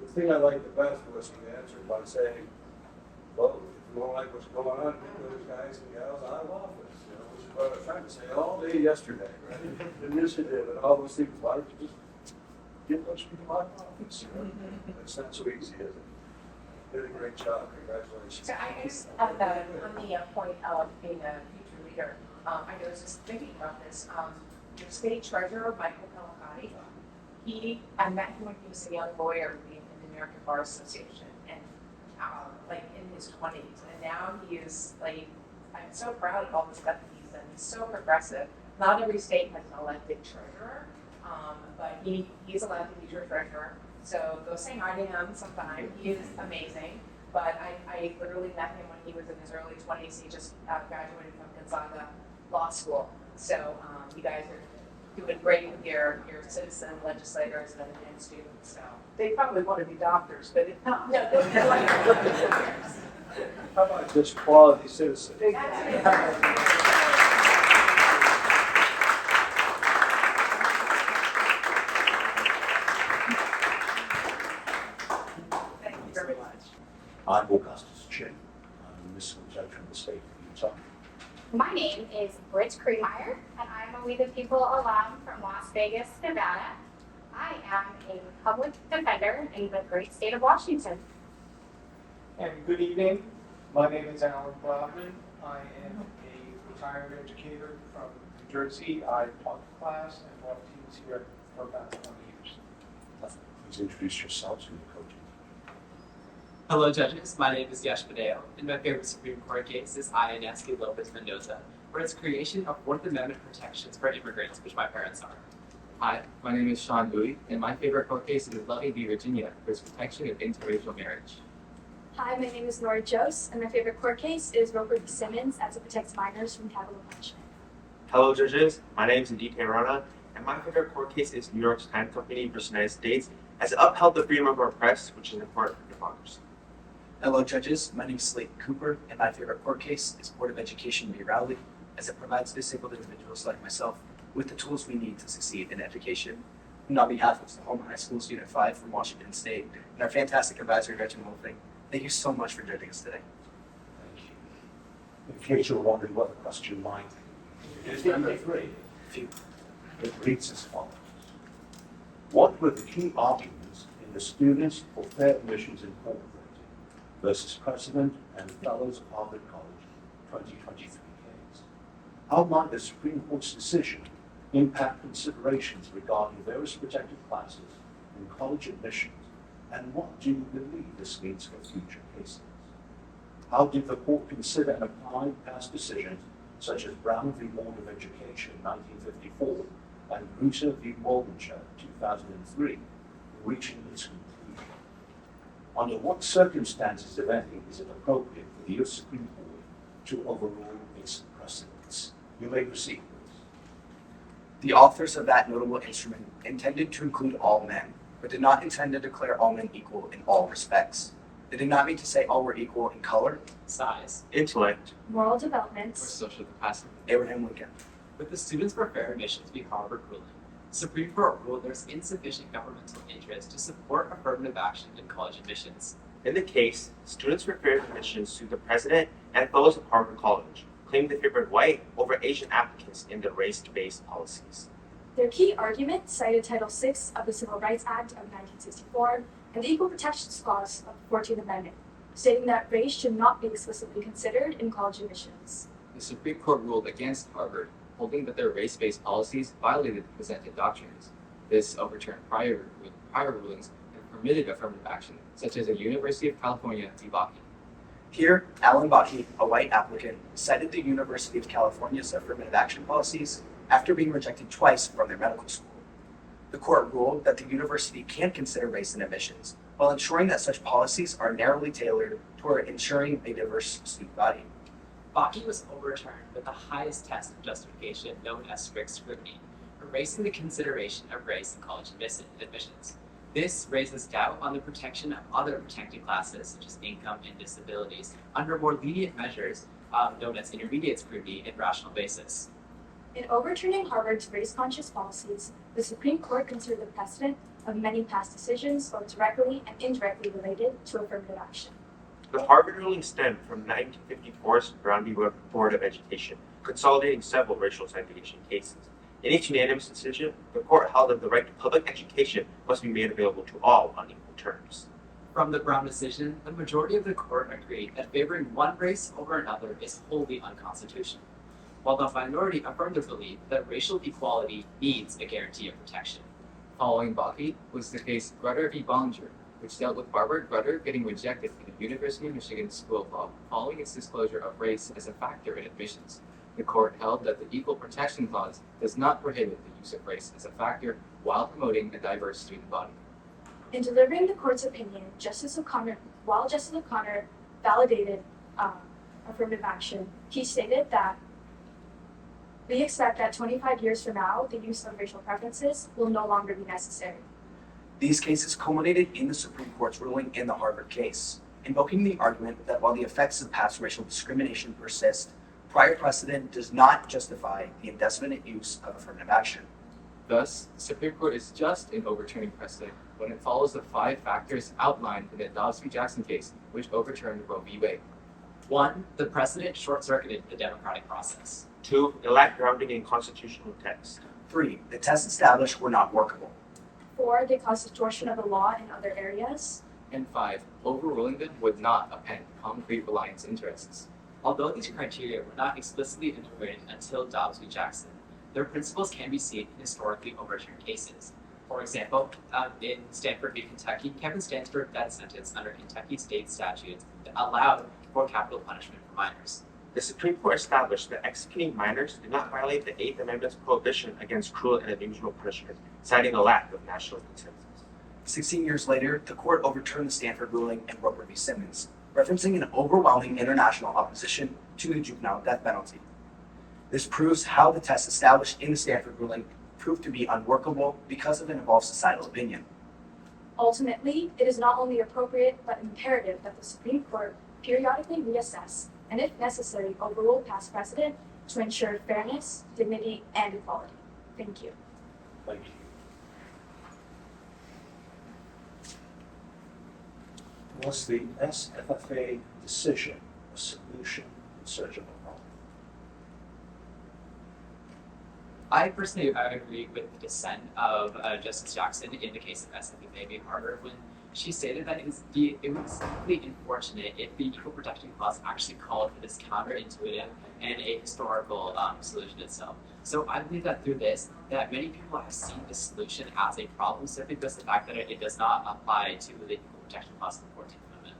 The thing I liked the best was he answered by saying, well, if you don't like what's going on, get those guys and gals out of office. Which is what I was trying to say all day yesterday, right? Initiative and all those things. Why don't you just get those people out of office? It's not so easy, is it? You did a great job. Congratulations. So I guess on the point of being a future leader, I was just thinking about this. The state treasurer, Michael Pellicati, I met him when he was a young lawyer in the American Bar Association, and like in his 20s, and now he is like, I'm so proud of all the stuff that he's done. He's so progressive. Not every state has an elected treasurer, but he's elected, he's your treasurer. So go say hi to him sometime. He is amazing. But I literally met him when he was in his early 20s. He just graduated from Gonzaga Law School. So you guys are doing great with your citizen legislators and students. So They probably want to be doctors, but it's not. no, they're like How about just quality citizens? I'm Augustus Chin. I'm a municipal judge from the state of Utah. My name is Britt Kremeyer, and I'm a We the People alum from Las Vegas, Nevada. I am a public defender in the great state of Washington. And good evening. My name is Alan Broadman. I am a retired educator from New Jersey. I taught class and taught teams here for about 20 years. Please introduce yourselves and your coaches. Hello, judges. My name is Yash Badeo, and my favorite Supreme Court case is INS Lopez Mendoza, for its creation of Fourth Amendment protections for immigrants, which my parents are. Hi, my name is Sean Bowie, and my favorite court case is Loving v. Virginia, for its protection of interracial marriage. Hi, my name is Nora Jose, and my favorite court case is Roper v. Simmons, as it protects minors from capital punishment. Hello, judges. My name is Aditya Rana, and my favorite court case is New York's Times Company v. United States, as it upheld the freedom of our press, which is important for democracy. Hello, judges. My name is Slayton Cooper, and my favorite court case is Board of Education v. Rowley, as it provides disabled individuals like myself with the tools we need to succeed in education. And on behalf of Tahoma High School's Unit 5 from Washington State and our fantastic advisor, Gretchen Wolfing, thank you so much for judging us today. Thank you. In case you're wondering what the question might be, here's number 3. It reads as follows. What were the key arguments in the Students for Fair Admissions Incorporated versus President and Fellows of Harvard College 2023 case? How might the Supreme Court's decision impact considerations regarding various protected classes in college admissions, and what do you believe this means for future cases? How did the court consider and apply past decisions such as Brown v. Board of Education 1954 and Grutter v. Waldenshire 2003 in reaching its conclusion? Under what circumstances, if any, is it appropriate for the U.S. Supreme Court to overrule its precedents? You may proceed. The authors of that notable instrument intended to include all men, but did not intend to declare all men equal in all respects. They did not mean to say all were equal in color, size, intellect, moral development, or social capacity. Abraham Lincoln. With the Students for Fair Admissions v. Harvard ruling, the Supreme Court ruled there's insufficient governmental interest to support affirmative action in college admissions. In the case, Students for Fair Admissions sued the president and fellows of Harvard College, claiming they favored white over Asian applicants in their race-based policies. Their key argument cited Title VI of the Civil Rights Act of 1964 and the Equal Protections Clause of the 14th Amendment, stating that race should not be explicitly considered in college admissions. The Supreme Court ruled against Harvard, holding that their race-based policies violated the presented doctrines. This overturned prior rulings and permitted affirmative action, such as a University of California v. Bakke. Here, Alan Bakke, a white applicant, cited the University of California's affirmative action policies after being rejected twice from their medical school. The court ruled that the university can consider race in admissions, while ensuring that such policies are narrowly tailored toward ensuring a diverse student body. Bakke was overturned with the highest test of justification known as strict scrutiny, erasing the consideration of race in college admissions. This raises doubt on the protection of other protected classes, such as income and disabilities, under more lenient measures known as intermediate scrutiny and rational basis. In overturning Harvard's race-conscious policies, the Supreme Court considered the precedent of many past decisions, both directly and indirectly related to affirmative action. The Harvard ruling stemmed from 1954's Brown v. Board of Education, consolidating several racial segregation cases. In its unanimous decision, the court held that the right to public education must be made available to all on equal terms. From the Brown decision, the majority of the court agreed that favoring one race over another is wholly unconstitutional, while the minority affirmed the belief that racial equality needs a guarantee of protection. Following Bakke was the case Grutter v. Bollinger, which dealt with Barbara Grutter getting rejected from the University of Michigan School of Law following its disclosure of race as a factor in admissions. The court held that the Equal Protection Clause does not prohibit the use of race as a factor while promoting a diverse student body. In delivering the court's opinion, while Justice O'Connor validated affirmative action, he stated that we expect that 25 years from now, the use of racial preferences will no longer be necessary. These cases culminated in the Supreme Court's ruling in the Harvard case, invoking the argument that while the effects of past racial discrimination persist, prior precedent does not justify the indefinite use of affirmative action. Thus, the Supreme Court is just in overturning precedent when it follows the 5 factors outlined in the Dobbs v. Jackson case, which overturned Roe v. Wade. 1. The precedent short-circuited the democratic process. 2. It lacked grounding in constitutional text. 3. The tests established were not workable. 4. They caused distortion of the law in other areas. And 5. Overruling them would not append concrete reliance interests. Although these criteria were not explicitly enumerated until Dobbs v. Jackson, their principles can be seen in historically overturned cases. For example, in Stanford v. Kentucky, Kevin Stanford's death sentence under Kentucky state statutes allowed for capital punishment for minors. The Supreme Court established that executing minors did not violate the 8th Amendment's prohibition against cruel and unusual punishment, citing a lack of national consensus. 16 years later, the court overturned the Stanford ruling in Roper v. Simmons, referencing an overwhelming international opposition to the juvenile death penalty. This proves how the test established in the Stanford ruling proved to be unworkable because of an evolved societal opinion. Ultimately, it is not only appropriate but imperative that the Supreme Court periodically reassess and, if necessary, overrule past precedent to ensure fairness, dignity, and equality. Thank you. Thank you. Was the SFFA decision a solution in search of a problem? I personally agree with the dissent of Justice Jackson in the case of SFFA v. Harvard when she stated that it was simply unfortunate if the Equal Protection Clause actually called for this counterintuitive and a historical solution itself. So I believe that through this, that many people have seen the solution as a problem simply because the fact that it does not apply to the Equal Protection Clause of the 14th Amendment.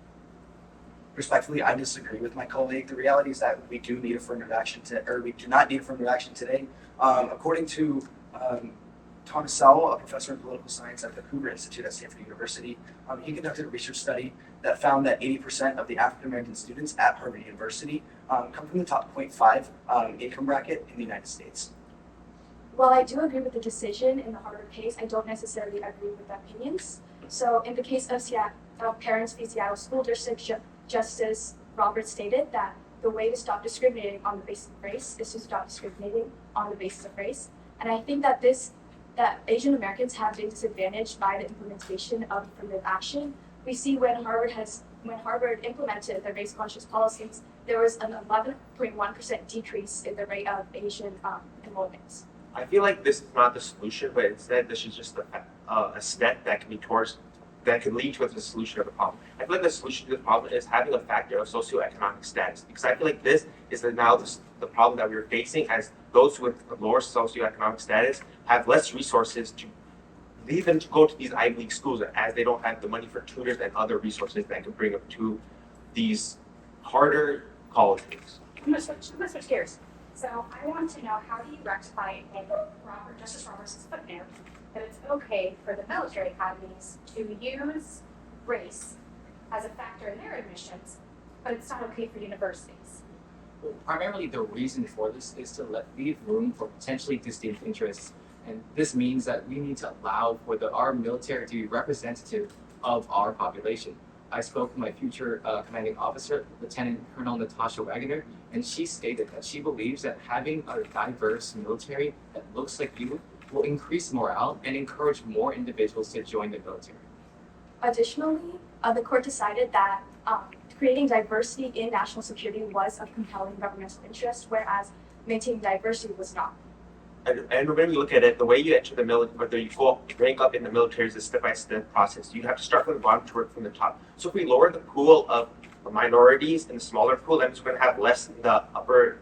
Respectfully, I disagree with my colleague. The reality is that we do need affirmative action we do not need affirmative action today. According to Thomas Sowell, a professor in political science at the Hoover Institute at Stanford University, he conducted a research study that found that 80% of the African American students at Harvard University come from the top 0.5 income bracket in the United States. While I do agree with the decision in the Harvard case, I don't necessarily agree with the opinions. So in the case of Parents v. Seattle School District, Justice Roberts stated that the way to stop discriminating on the basis of race is to stop discriminating on the basis of race. And I think that Asian Americans have been disadvantaged by the implementation of affirmative action. We see when Harvard implemented the race-conscious policies, there was an 11.1% decrease in the rate of Asian enrollments. I feel like this is not the solution, but instead this is just a step that can lead to the solution of the problem. I feel like the solution to the problem is having a factor of socioeconomic status, because I feel like this is now the problem that we're facing as those with lower socioeconomic status have less resources leave them to go to these Ivy League schools as they don't have the money for tutors and other resources that can bring them to these harder colleges. I'm gonna switch gears. So I want to know, how do you rectify in Justice Roberts' footnote that it's okay for the military academies to use race as a factor in their admissions, but it's not okay for universities? Well, primarily, the reason for this is to leave room for potentially distinct interests, and this means that we need to allow for our military to be representative of our population. I spoke with my future commanding officer, Lieutenant Colonel Natasha Wagner, and she stated that she believes that having a diverse military that looks like you will increase morale and encourage more individuals to join the military. Additionally, the court decided that creating diversity in national security was of compelling governmental interest, whereas maintaining diversity was not. And when you look at it, the way you enter the military, whether you go rank up in the military is a step-by-step process. You have to start from the bottom to work from the top. So if we lower the pool of minorities in the smaller pool, then it's going to have less in the upper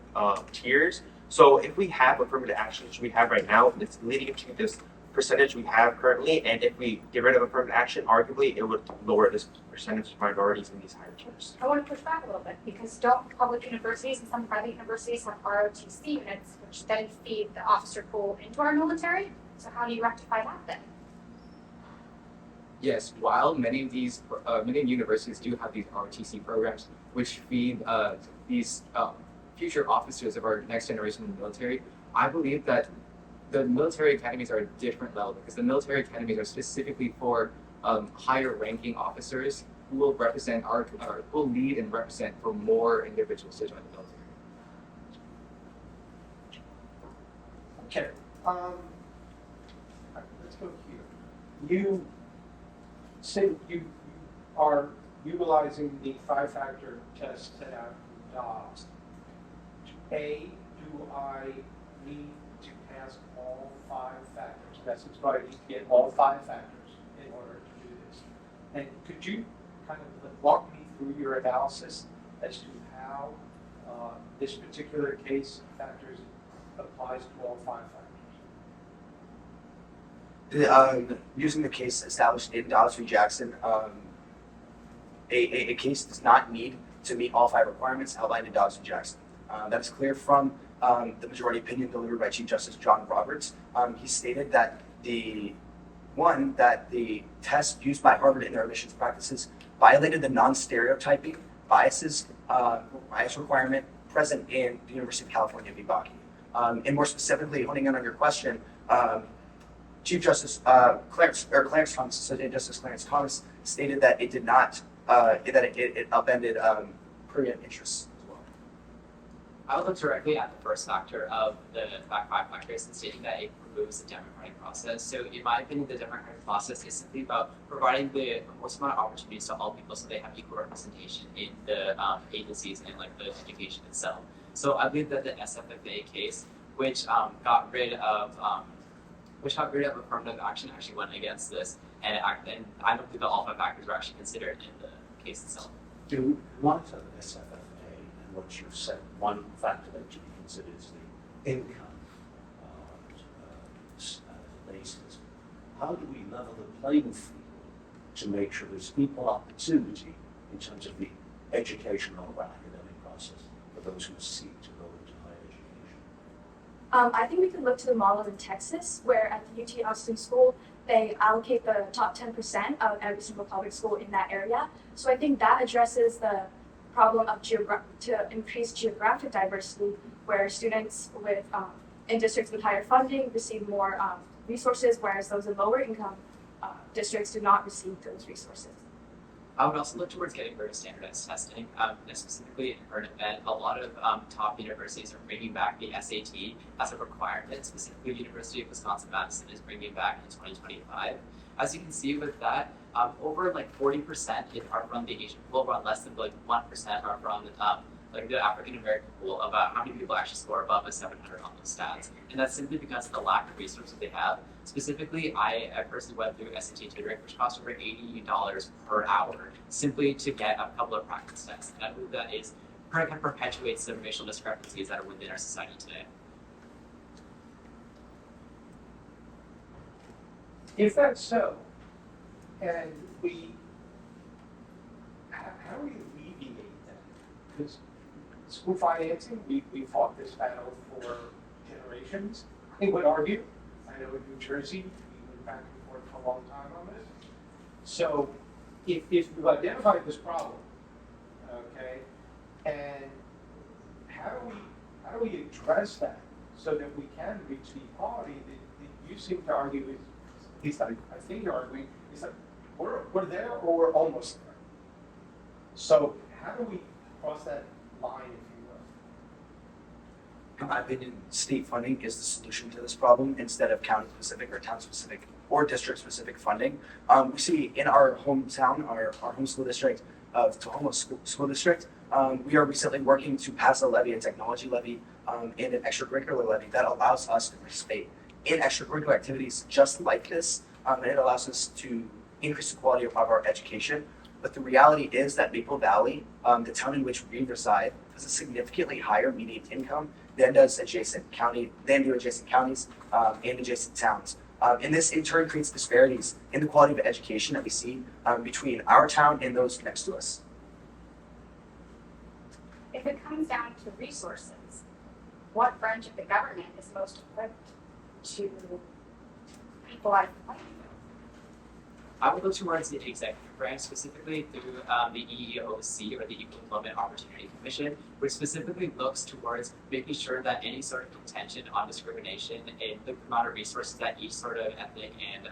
tiers. So if we have affirmative action, which we have right now, it's leading to this percentage we have currently, and if we get rid of affirmative action, arguably it would lower this percentage of minorities in these higher tiers. I want to push back a little bit, because don't public universities and some private universities have ROTC units, which then feed the officer pool into our military? So how do you rectify that then? Yes, while many universities do have these ROTC programs, which feed these future officers of our next generation in the military, I believe that the military academies are a different level, because the military academies are specifically for higher ranking officers who will represent who will lead and represent for more individuals to join the military. Okay, let's go here. You say you are utilizing the 5-factor test set out in Dobbs. A, do I need to pass all 5 factors? That's why I need to get all 5 factors in order to do this. And could you kind of walk me through your analysis as to how this particular case factors applies to all 5 factors? Using the case established in Dobbs v. Jackson, a case does not need to meet all 5 requirements outlined in Dobbs v. Jackson. That is clear from the majority opinion delivered by Chief Justice John Roberts. He stated that the test used by Harvard in their admissions practices violated the non-stereotyping bias requirement present in the University of California v. Bakke. And more specifically, honing in on your question, Chief Justice Clarence Thomas, Associate Justice Clarence Thomas, stated that it did not, that it upended prurient interests as well. I would look directly at the first factor of the 5 factors and stating that it removes the democratic process. So in my opinion, the democratic process is simply about providing the most amount of opportunities to all people so they have equal representation in the agencies and like the education itself. So I believe that the SFFA case, which got rid of affirmative action, actually went against this, and I don't think that all 5 factors were actually considered in the case itself. In light of SFFA and what you've said, one factor that should be considered is the income basis. How do we level the playing field to make sure there's equal opportunity in terms of the educational or academic process for those who seek to go into higher education? I think we could look to the model in Texas, where at the UT Austin School, they allocate the top 10% of every single public school in that area. So I think that addresses the problem of to increase geographic diversity, where students in districts with higher funding receive more resources, whereas those in lower income districts do not receive those resources. I would also look towards getting rid of standardized testing. Specifically in current event, a lot of top universities are bringing back the SAT as a requirement. Specifically, University of Wisconsin-Madison is bringing it back in 2025. As you can see with that, over like 40% are from the Asian pool, about less than like 1% are from like the African American pool. About how many people actually score above a 700 on those stats, and that's simply because of the lack of resources they have. Specifically, I personally went through SAT tutoring, which cost over $80 per hour, simply to get a couple of practice tests. And I believe that kind of perpetuates some racial discrepancies that are within our society today. If that's so, and how do we alleviate that? Because school financing, we fought this battle for generations. I would argue, I know in New Jersey, we went back and forth for a long time on this. So if we've identified this problem, okay, and how do we address that so that we can reach the equality that you seem to argue is, at least I think you're arguing, is that we're there or we're almost there. So how do we cross that line, if you will? In my opinion, state funding is the solution to this problem instead of county-specific or town-specific or district-specific funding. We see in our hometown, our home school district of Tahoma School District, we are recently working to pass a levy, a technology levy, and an extracurricular levy that allows us to participate in extracurricular activities just like this, and it allows us to increase the quality of our education. But the reality is that Maple Valley, the town in which we reside, has a significantly higher median income than do adjacent counties and adjacent towns. And this in turn creates disparities in the quality of education that we see between our town and those next to us. If it comes down to resources, what branch of the government is most equipped to equalize the playing field? I would look towards the executive branch, specifically through the EEOC, or the Equal Employment Opportunity Commission, which specifically looks towards making sure that any sort of contention on discrimination and the amount of resources that each sort of ethnic and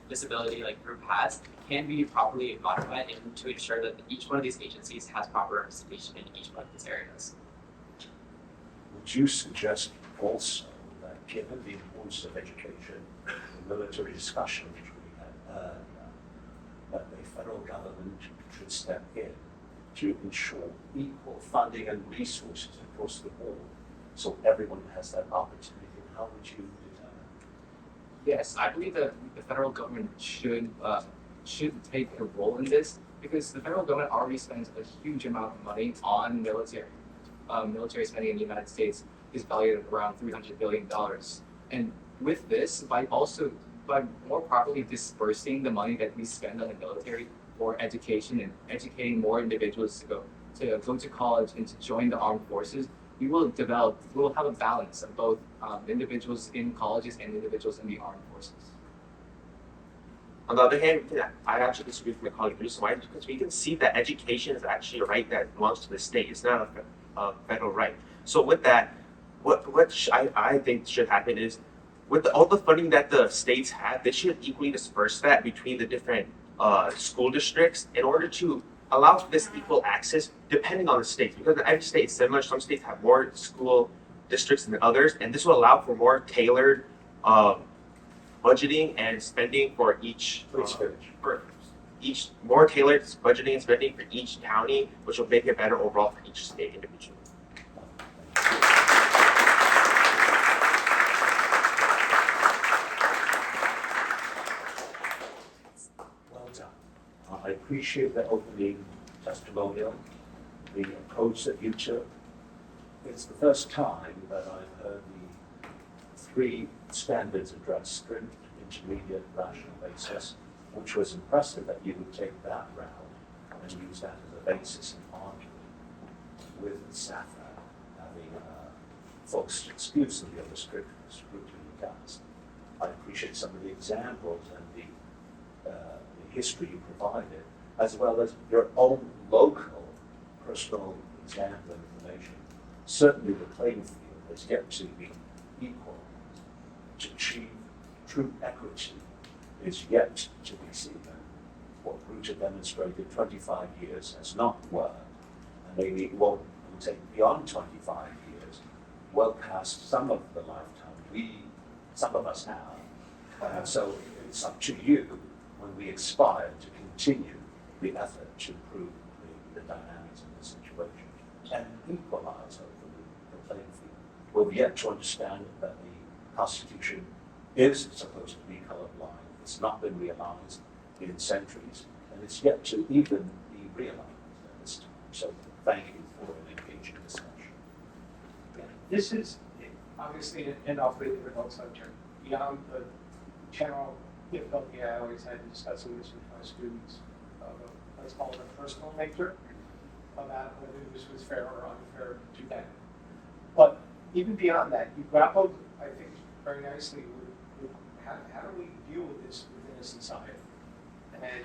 disability group has can be properly modified, and to ensure that each one of these agencies has proper representation in each one of these areas. Would you suggest also that given the importance of education, the military discussion which we had earlier, that the federal government should step in to ensure equal funding and resources across the board so everyone has that opportunity? How would you determine? Yes, I believe that the federal government should take a role in this, because the federal government already spends a huge amount of money on military. Military spending in the United States is valued at around $300 billion. And with this, by more properly dispersing the money that we spend on the military for education and educating more individuals to go to college and to join the armed forces, we will have a balance of both individuals in colleges and individuals in the armed forces. On the other hand, I actually disagree with my colleague Bruce. Why? Because we can see that education is actually a right that belongs to the state. It's not a federal right. So with that, what I think should happen is, with all the funding that the states have, they should equally disperse that between the different school districts in order to allow for this equal access depending on the states. Because every state is similar. Some states have more school districts than others, and this will allow for more tailored budgeting and spending for each more tailored budgeting and spending for each county, which will make it better overall for each state individually. Well done. I appreciate the opening testimonial, the approach that you took. It's the first time that I've heard the three standards addressed: strict, intermediate, rational basis, which was impressive that you would take that route and use that as a basis in arguing with SAFA having focused exclusively on the strict scrutiny guys. I appreciate some of the examples and the history you provided, as well as your own local personal example information. Certainly the playing field has yet to be equal. To achieve true equity is yet to be seen. What Ruta demonstrated 25 years has not worked, and maybe it will take beyond 25 years, well past some of the lifetime some of us have. So it's up to you, when we aspire to continue the effort to improve the dynamics of the situation and equalize hopefully the playing field. We've yet to understand that the Constitution is supposed to be colorblind. It's not been realized in centuries, and it's yet to even be realized at this time. So thank you for an engaging discussion. This is obviously an awfully difficult subject beyond the general difficulty I always had discussing this with my students, let's call it a personal nature, about whether this was fair or unfair to them. But even beyond that, you grappled, I think, very nicely with how do we deal with this within a society? And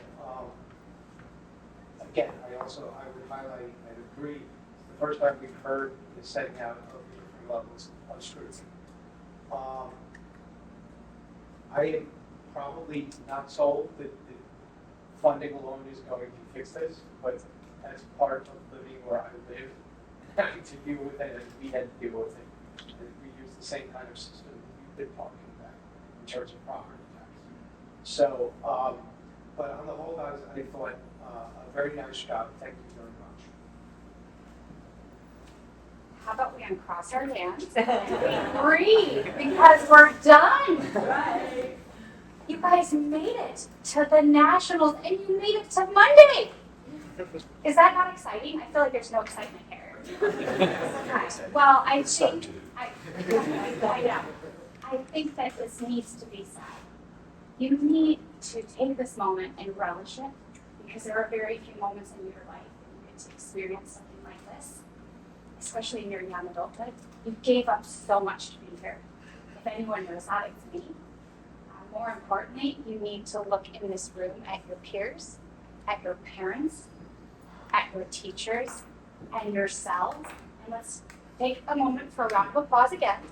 again, I would highlight and agree, it's the first time we've heard the setting out of the different levels of scrutiny. I am probably not sold that funding alone is going to fix this, but as part of living where I live, having to deal with it, and we had to deal with it, and we use the same kind of system we've been talking about in terms of property tax. So, but on the whole, I thought a very nice job. Thank you very much. How about we uncross our hands and we breathe because we're done. Right. You guys made it to the Nationals and you made it to Monday. Is that not exciting? I feel like there's no excitement here. Okay. Well, I think I think that this needs to be said. You need to take this moment and relish it because there are very few moments in your life that you get to experience something like this, especially in your young adulthood. You gave up so much to be here. If anyone knows that, it's me. More importantly, you need to look in this room at your peers, at your parents, at your teachers, and yourselves. And let's take a moment for a round of applause again.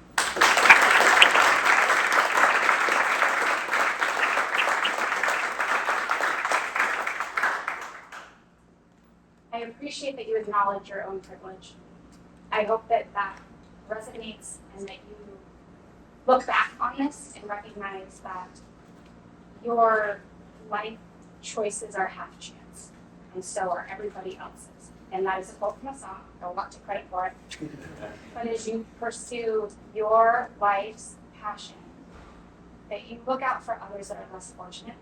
I appreciate that you acknowledge your own privilege. I hope that that resonates and that you look back on this and recognize that your life choices are half chance, and so are everybody else's. And that is a quote from a song. I don't want to credit for it. But as you pursue your life's passion, that you look out for others that are less fortunate,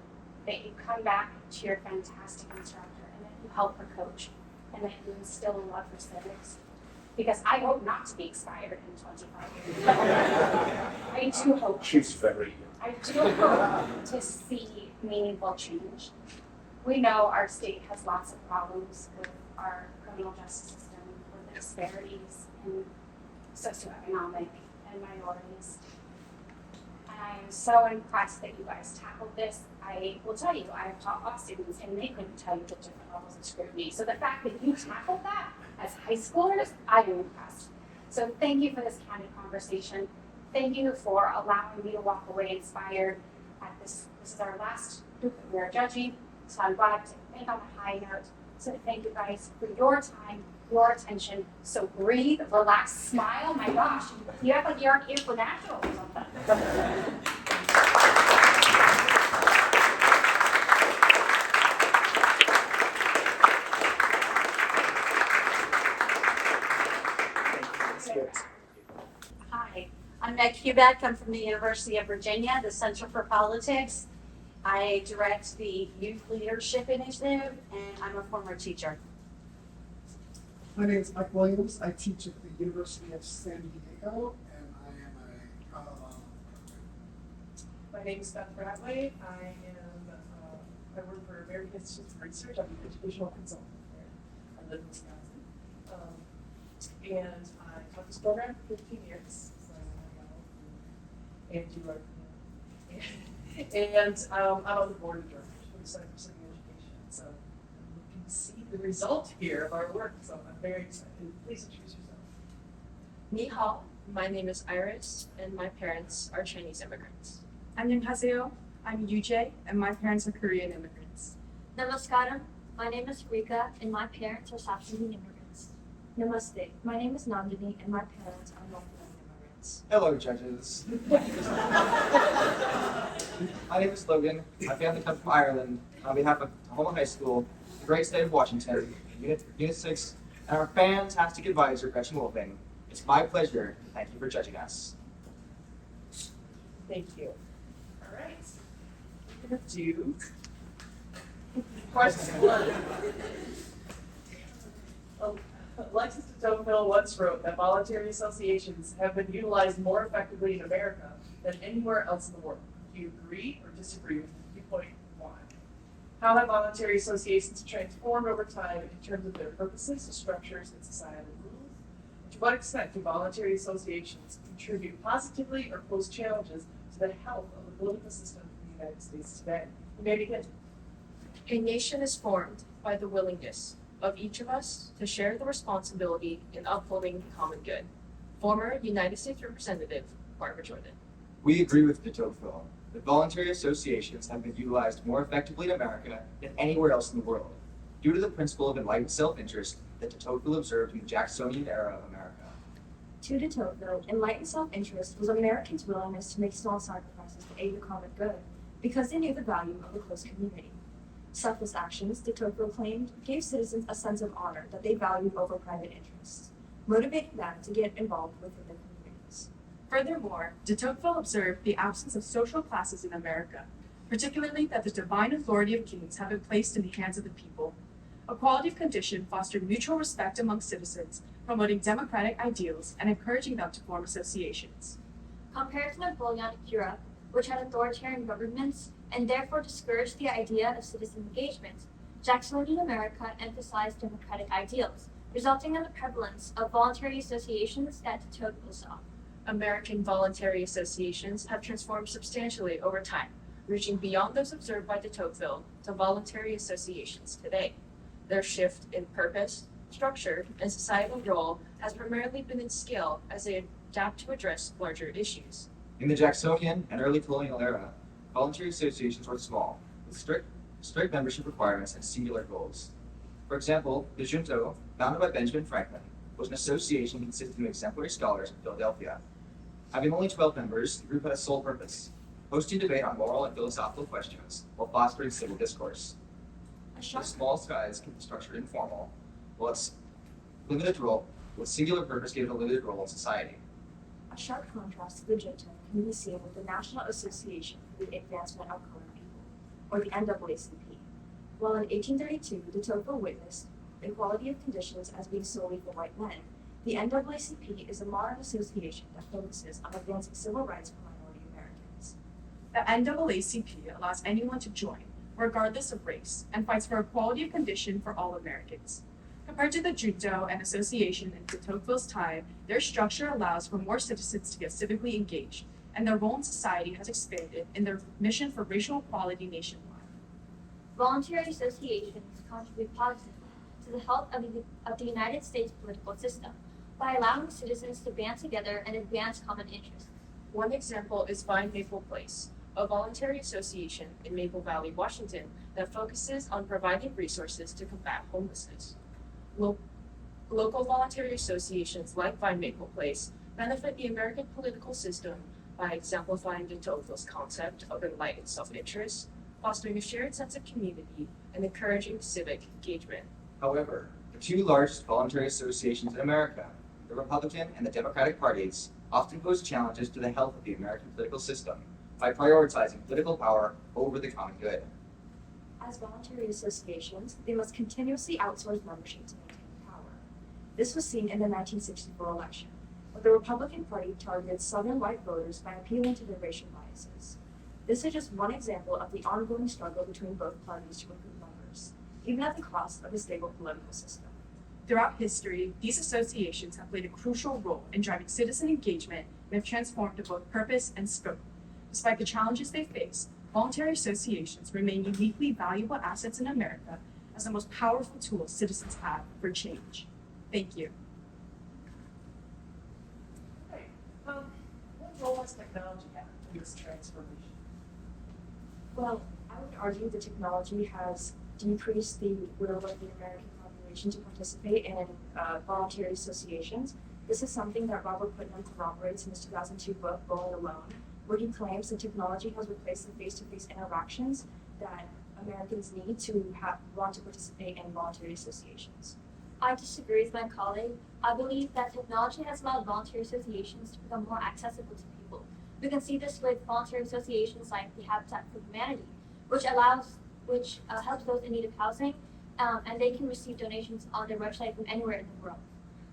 that you come back to your fantastic instructor, and that you help her coach, and that you instill a love for civics. Because I hope not to be expired in 25 years. I do hope. She's very I do hope to see meaningful change. We know our state has lots of problems with our criminal justice system, with the disparities in socioeconomic and minorities. And I am so impressed that you guys tackled this. I will tell you, I have taught law students and they couldn't tell you the different levels of scrutiny. So the fact that you tackled that as high schoolers, I am impressed. So thank you for this candid conversation. Thank you for allowing me to walk away inspired at this. This is our last group that we are judging. So I'm glad to end on a high note. So thank you guys for your time, your attention. So breathe, relax, smile. My gosh, you act like you aren't here for national or something. Hi, I'm Meg Hubeck. I'm from the University of Virginia, the Center for Politics. I direct the Youth Leadership Initiative, and I'm a former teacher. My name is Mike Williams. I teach at the University of San Diego, and I am a Cal alum. My name is Beth Bradley. I work for American Institute of Research. I'm an educational consultant there. I live in Wisconsin. And I taught this program for 15 years. So and you are, and I'm on the board of directors for the Center for Civic Education. So you can see the result here of our work. So I'm very excited. Please introduce yourself. Ni hao. My name is Iris, and my parents are Chinese immigrants. 안녕하세요. I'm Yujay, and my parents are Korean immigrants. Namaskaram. My name is Rika, and my parents are South Indian immigrants. Namaste. My name is Nandini, and my parents are North Indian immigrants. Hello, judges. My name is Logan. My family comes from Ireland. On behalf of Tahoma High School, the great state of Washington, Unit 6, and our fantastic advisor, Gretchen Wolfing, it's my pleasure to thank you for judging us. Thank you. All right. We're going to do question one. Alexis de Tocqueville once wrote that voluntary associations have been utilized more effectively in America than anywhere else in the world. Do you agree or disagree with 3.1? How have voluntary associations transformed over time in terms of their purposes, structures, and societal rules? To what extent do voluntary associations contribute positively or pose challenges to the health of the political system in the United States today? You may begin. A nation is formed by the willingness of each of us to share the responsibility in upholding the common good. Former United States Representative Barbara Jordan. We agree with de Tocqueville that voluntary associations have been utilized more effectively in America than anywhere else in the world, due to the principle of enlightened self-interest that de Tocqueville observed in the Jacksonian era of America. To de Tocqueville, enlightened self-interest was Americans' willingness to make small sacrifices to aid the common good, because they knew the value of a close community. Selfless actions, de Tocqueville claimed, gave citizens a sense of honor that they valued over private interests, motivating them to get involved within their communities. Furthermore, de Tocqueville observed the absence of social classes in America, particularly that the divine authority of kings had been placed in the hands of the people. Equality of condition fostered mutual respect among citizens, promoting democratic ideals and encouraging them to form associations. Compared to Napoleonic Europe, which had authoritarian governments and therefore discouraged the idea of citizen engagement, Jacksonian America emphasized democratic ideals, resulting in the prevalence of voluntary associations that de Tocqueville saw. American voluntary associations have transformed substantially over time, reaching beyond those observed by de Tocqueville to voluntary associations today. Their shift in purpose, structure, and societal role has primarily been in scale as they adapt to address larger issues. In the Jacksonian and early colonial era, voluntary associations were small, with strict membership requirements and singular goals. For example, the Junto, founded by Benjamin Franklin, was an association consisting of exemplary scholars in Philadelphia. Having only 12 members, the group had a sole purpose: hosting debate on moral and philosophical questions while fostering civil discourse. The small size kept the structure informal, while its limited role, with singular purpose gave it a limited role in society. A sharp contrast to the Junto can be seen with the National Association for the Advancement of Colored People, or the NAACP. While in 1832 de Tocqueville witnessed equality of conditions as being solely for white men, the NAACP is a modern association that focuses on advancing civil rights for minority Americans. The NAACP allows anyone to join, regardless of race, and fights for equality of condition for all Americans. Compared to the Junto and association in de Tocqueville's time, their structure allows for more citizens to get civically engaged, and their role in society has expanded in their mission for racial equality nationwide. Voluntary associations contribute positively to the health of the United States political system by allowing citizens to band together and advance common interests. One example is Vine Maple Place, a voluntary association in Maple Valley, Washington, that focuses on providing resources to combat homelessness. Local voluntary associations like Vine Maple Place benefit the American political system by exemplifying de Tocqueville's concept of enlightened self-interest, fostering a shared sense of community, and encouraging civic engagement. However, the two largest voluntary associations in America, the Republican and the Democratic parties, often pose challenges to the health of the American political system by prioritizing political power over the common good. As voluntary associations, they must continuously outsource membership to maintain power. This was seen in the 1964 election, where the Republican Party targeted Southern white voters by appealing to their racial biases. This is just one example of the ongoing struggle between both parties to recruit members, even at the cost of a stable political system. Throughout history, these associations have played a crucial role in driving citizen engagement and have transformed to both purpose and scope. Despite the challenges they face, voluntary associations remain uniquely valuable assets in America as the most powerful tool citizens have for change. Thank you. Okay. What role has technology had in this transformation? Well, I would argue that technology has decreased the will of the American population to participate in voluntary associations. This is something that Robert Putnam corroborates in his 2002 book, Going Alone, where he claims that technology has replaced the face-to-face interactions that Americans need to want to participate in voluntary associations. I disagree with my colleague. I believe that technology has allowed voluntary associations to become more accessible to people. We can see this with voluntary associations like the Habitat for Humanity, which helps those in need of housing, and they can receive donations on their website from anywhere in the world.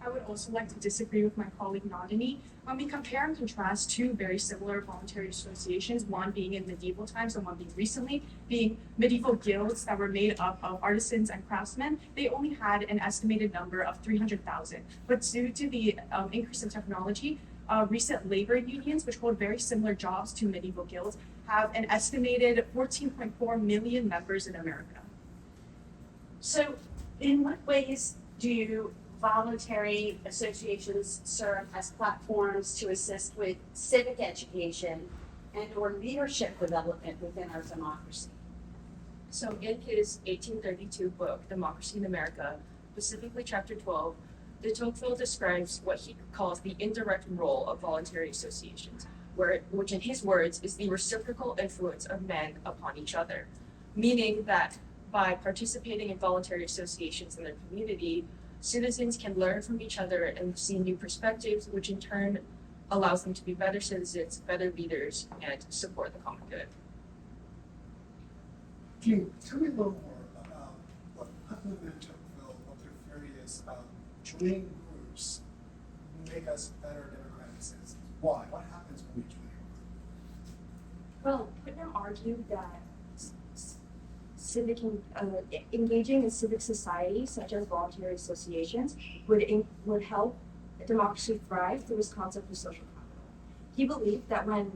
I would also like to disagree with my colleague Nandini. When we compare and contrast two very similar voluntary associations, one being in medieval times and one being recently, being medieval guilds that were made up of artisans and craftsmen, they only had an estimated number of 300,000. But due to the increase in technology, recent labor unions, which hold very similar jobs to medieval guilds, have an estimated 14.4 million members in America. So, in what ways do voluntary associations serve as platforms to assist with civic education and or leadership development within our democracy? So in his 1832 book, Democracy in America, specifically chapter 12, de Tocqueville describes what he calls the indirect role of voluntary associations, which in his words is the reciprocal influence of men upon each other, meaning that by participating in voluntary associations in their community, citizens can learn from each other and see new perspectives, which in turn allows them to be better citizens, better leaders, and support the common good. Can you tell me a little more about what Putnam and Tocqueville, what their theory is about joining groups make us better democratic citizens? Why? What happens when we join a group? Well, Putnam argued that engaging in civic society, such as voluntary associations, would help democracy thrive through his concept of social capital. He believed that when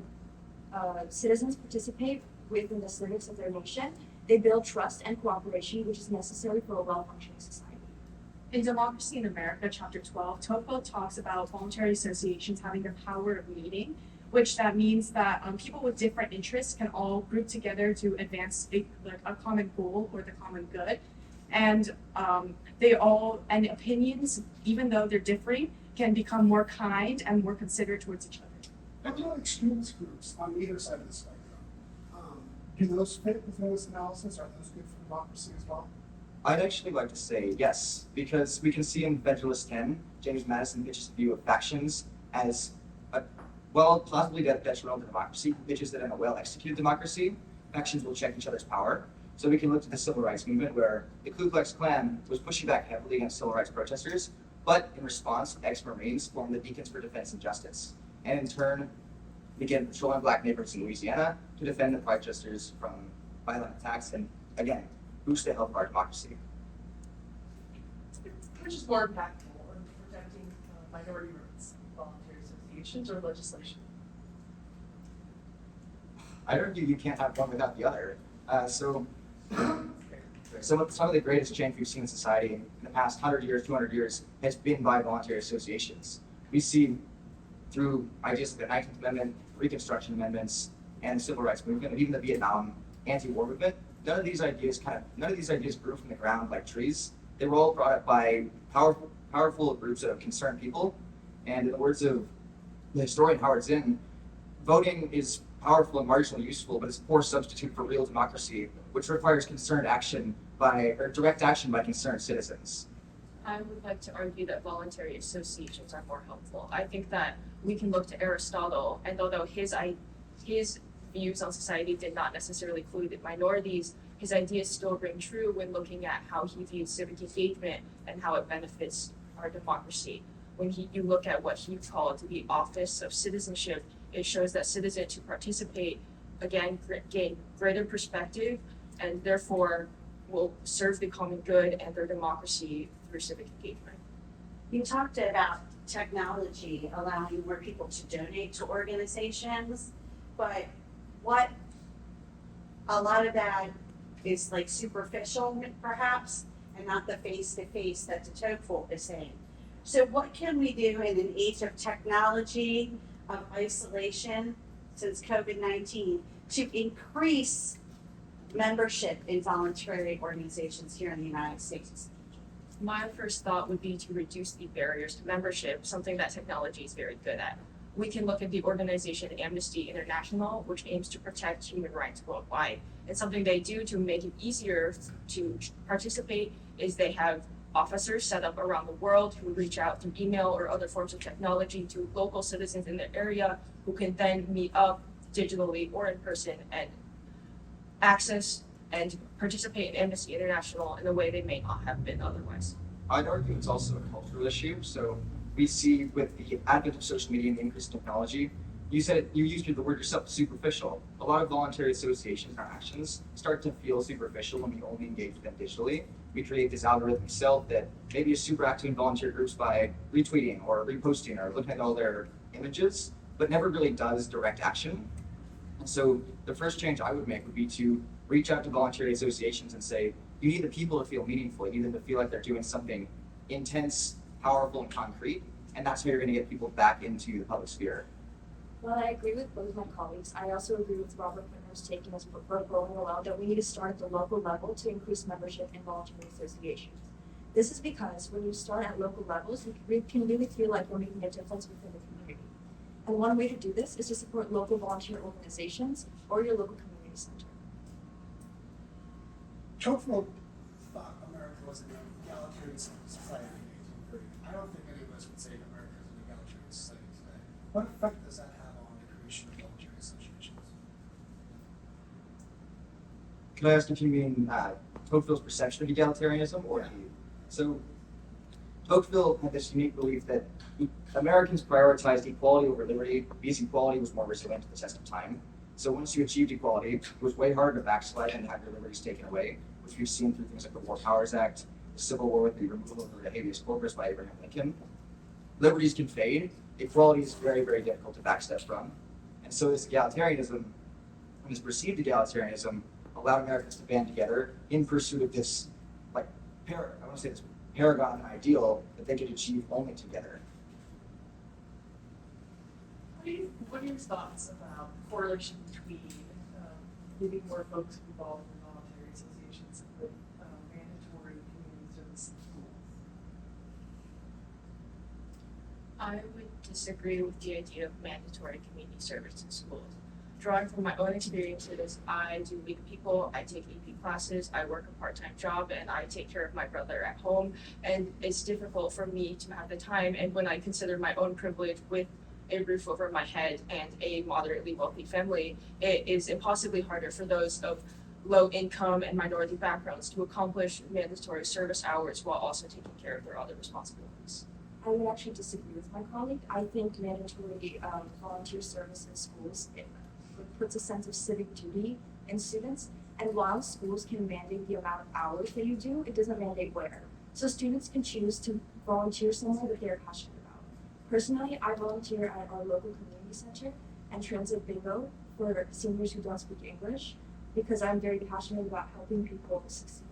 citizens participate within the civics of their nation, they build trust and cooperation, which is necessary for a well-functioning society. In Democracy in America, chapter 12, Tocqueville talks about voluntary associations having the power of leading, which that means that people with different interests can all group together to advance a common goal or the common good. And opinions, even though they're differing, can become more kind and more considerate towards each other. What about extremist groups on either side of the spectrum? Do those fit within this analysis? Are those good for democracy as well? I'd actually like to say yes, because we can see in Federalist 10, James Madison pitches the view of factions as possibly detrimental to democracy. He pitches that in a well-executed democracy, factions will check each other's power. So we can look to the Civil Rights Movement, where the Ku Klux Klan was pushing back heavily against civil rights protesters, but in response, ex-Marines formed the Deacons for Defense and Justice, and in turn began patrolling black neighborhoods in Louisiana to defend the protesters from violent attacks and, again, boost the health of our democracy. Which is more impactful in protecting minority rights, voluntary associations, or legislation? I'd argue you can't have one without the other. Some of the greatest change we've seen in society in the past 100 years, 200 years, has been by voluntary associations. We see through ideas like the 19th Amendment, Reconstruction Amendments, and the Civil Rights Movement, and even the Vietnam anti-war movement, none of these ideas grew from the ground like trees. They were all brought up by powerful groups of concerned people. And in the words of the historian Howard Zinn, voting is powerful and marginally useful, but it's a poor substitute for real democracy, which requires direct action by concerned citizens. I would like to argue that voluntary associations are more helpful. I think that we can look to Aristotle, and although his views on society did not necessarily include minorities, his ideas still ring true when looking at how he views civic engagement and how it benefits our democracy. When you look at what he called the office of citizenship, it shows that citizens who participate, again, gain greater perspective and therefore will serve the common good and their democracy through civic engagement. You talked about technology allowing more people to donate to organizations, but a lot of that is like superficial perhaps, and not the face-to-face that de Tocqueville is saying. So what can we do in an age of technology, of isolation since COVID-19, to increase membership in voluntary organizations here in the United States? My first thought would be to reduce the barriers to membership, something that technology is very good at. We can look at the organization Amnesty International, which aims to protect human rights worldwide. And something they do to make it easier to participate is they have officers set up around the world who reach out through email or other forms of technology to local citizens in their area who can then meet up digitally or in person and access and participate in Amnesty International in a way they may not have been otherwise. I'd argue it's also a cultural issue. So we see with the advent of social media and the increase in technology, you used the word yourself, superficial. A lot of voluntary associations and our actions start to feel superficial when we only engage with them digitally. We create this algorithmic self that maybe is super active in volunteer groups by retweeting or reposting or looking at all their images, but never really does direct action. And so the first change I would make would be to reach out to voluntary associations and say, you need the people to feel meaningful. You need them to feel like they're doing something intense, powerful, and concrete. And that's how you're going to get people back into the public sphere. While I agree with both my colleagues, I also agree with Robert Whitmer's take as we're going along that we need to start at the local level to increase membership in voluntary associations. This is because when you start at local levels, you can really feel like you're making a difference within the community. And one way to do this is to support local volunteer organizations or your local community center. Tocqueville thought America was an egalitarian society in 1830. I don't think any of us would say America is an egalitarian society today. What effect does that have on the creation of voluntary associations? Can I ask if you mean Tocqueville's perception of egalitarianism, or so Tocqueville had this unique belief that Americans prioritized equality over liberty because equality was more resilient to the test of time. So once you achieved equality, it was way harder to backslide and have your liberties taken away, which we've seen through things like the War Powers Act, the Civil War with the removal of the habeas corpus by Abraham Lincoln. Liberties can fade. Equality is very, very difficult to backstep from. And so this egalitarianism, this perceived egalitarianism, allowed Americans to band together in pursuit of this, this paragon ideal that they could achieve only together. What are your thoughts about the correlation between getting more folks involved in voluntary associations with mandatory community service in schools? I would disagree with the idea of mandatory community service in schools. Drawing from my own experiences, I do lead people, I take AP classes, I work a part-time job, and I take care of my brother at home. And it's difficult for me to have the time, and when I consider my own privilege with a roof over my head and a moderately wealthy family, it is impossibly harder for those of low income and minority backgrounds to accomplish mandatory service hours while also taking care of their other responsibilities. I would actually disagree with my colleague. I think mandatory volunteer service in schools puts a sense of civic duty in students. And while schools can mandate the amount of hours that you do, it doesn't mandate where. So students can choose to volunteer somewhere that they are passionate about. Personally, I volunteer at our local community center and transit bingo for seniors who don't speak English because I'm very passionate about helping people succeed.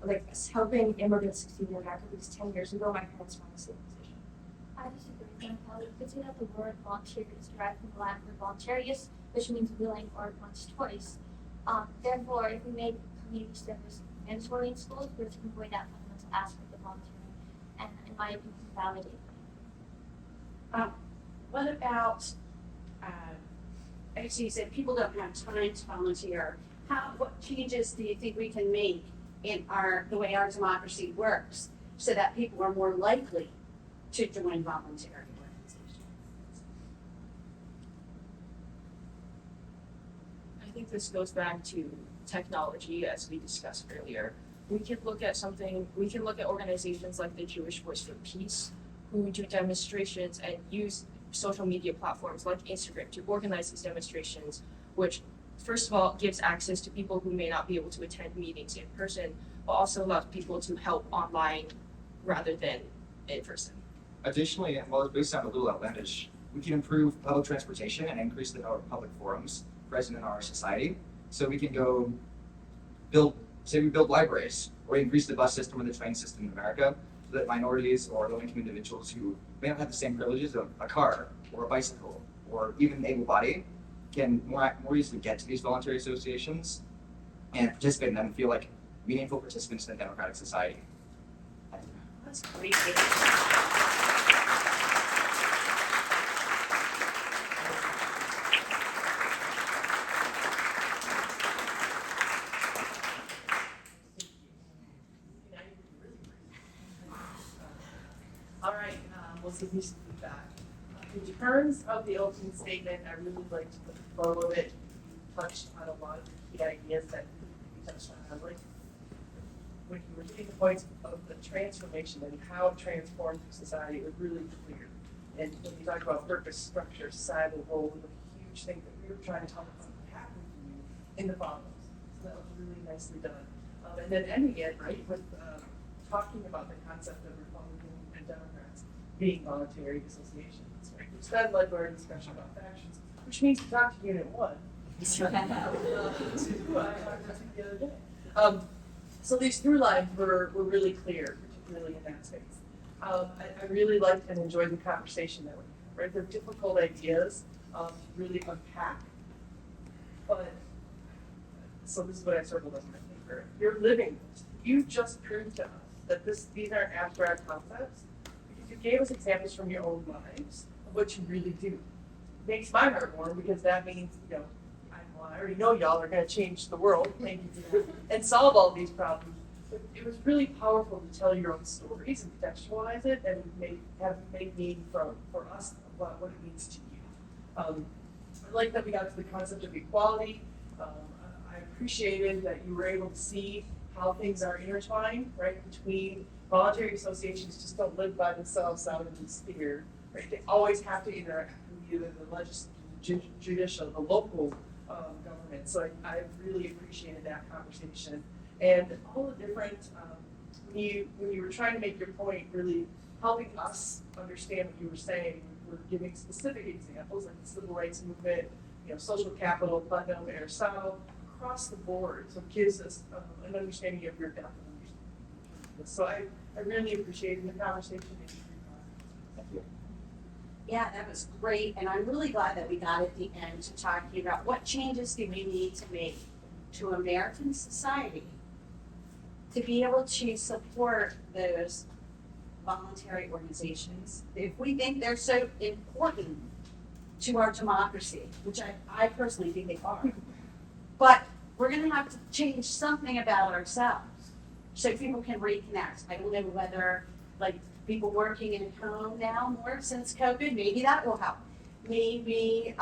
Like helping immigrants succeed in America because 10 years ago my parents were in the same position. I disagree with my colleague. You could say that the word volunteer is derived from the Latin word voluntarius, which means willing or one's choice. Therefore, if we make community service mandatory in schools, we're taking away that fundamental aspect of volunteering, and in my opinion, validate. What about, actually you said people don't have time to volunteer. What changes do you think we can make in the way our democracy works so that people are more likely to join voluntary organizations? I think this goes back to technology, as we discussed earlier. We can look at organizations like the Jewish Voice for Peace, who do demonstrations and use social media platforms like Instagram to organize these demonstrations, which first of all gives access to people who may not be able to attend meetings in person, but also allows people to help online rather than in person. Additionally, and while this may sound a little outlandish, we can improve public transportation and increase the number of public forums present in our society. So we can go build libraries, or increase the bus system or the train system in America, so that minorities or low-income individuals who may not have the same privileges of a car or a bicycle or even able-bodied can more easily get to these voluntary associations and participate in them and feel like meaningful participants in a democratic society. That's great. All right, we'll give you some feedback. In terms of the opening statement, I really liked the flow of it. Touched on a lot of the key ideas that you touched on, Emily. when you were hitting the points of the transformation and how it transformed society, it was really clear. And when you talk about purpose, structure, societal role, was a huge thing that we were trying to help happen for you in the follows. So that was really nicely done. And then ending it, right, with talking about the concept of Republicans and Democrats being voluntary associations, right? Which then led to our discussion about factions, which means to talk to Unit 1. I talked to the other day. So these through lines were really clear, particularly in that space. I really liked and enjoyed the conversation that we had, right? They're difficult ideas to really unpack, but so this is what I circled on my paper. You're living this. You just proved to us that these aren't abstract concepts because you gave us examples from your own lives of what you really do. It makes my heart warm because that means, you know, I already know y'all are going to change the world, thank you for that, and solve all these problems. But it was really powerful to tell your own stories and contextualize it and make meaning for us about what it means to you. I like that we got to the concept of equality. I appreciated that you were able to see how things are intertwined, right, between voluntary associations just don't live by themselves out in the sphere, right? They always have to interact with either the legislative, judicial, the local government. So I really appreciated that conversation. And all the different, when you were trying to make your point, really helping us understand what you were saying, we're giving specific examples like the civil rights movement, you know, social capital, Putnam, Aristotle, across the board. So it gives us an understanding of your depth and understanding. So I really appreciated the conversation. Thank you. Yeah, that was great, and I'm really glad that we got at the end to talking about what changes do we need to make to American society to be able to support those voluntary organizations if we think they're so important to our democracy, which I personally think they are. But we're going to have to change something about ourselves so people can reconnect. I don't know whether, like, people working at home now more since COVID, maybe that will help. Maybe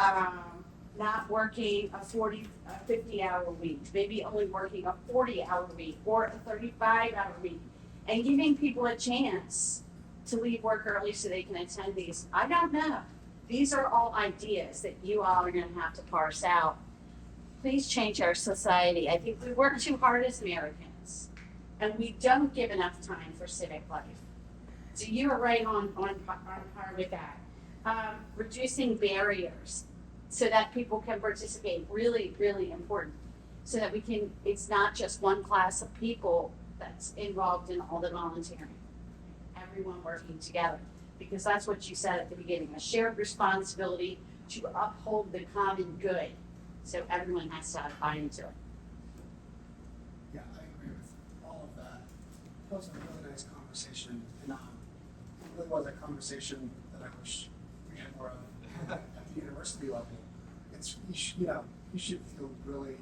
not working a 50-hour week, maybe only working a 40-hour week or a 35-hour week, and giving people a chance to leave work early so they can attend these. I don't know. These are all ideas that you all are going to have to parse out. Please change our society. I think we work too hard as Americans, and we don't give enough time for civic life. So you are right on par with that. Reducing barriers so that people can participate, really, really important. So that it's not just one class of people that's involved in all the volunteering. Everyone working together. Because that's what you said at the beginning, a shared responsibility to uphold the common good. So everyone has to buy into it. Yeah, I agree with all of that. That was a really nice conversation. And it really was a conversation that I wish we had more of at the university level. You should feel really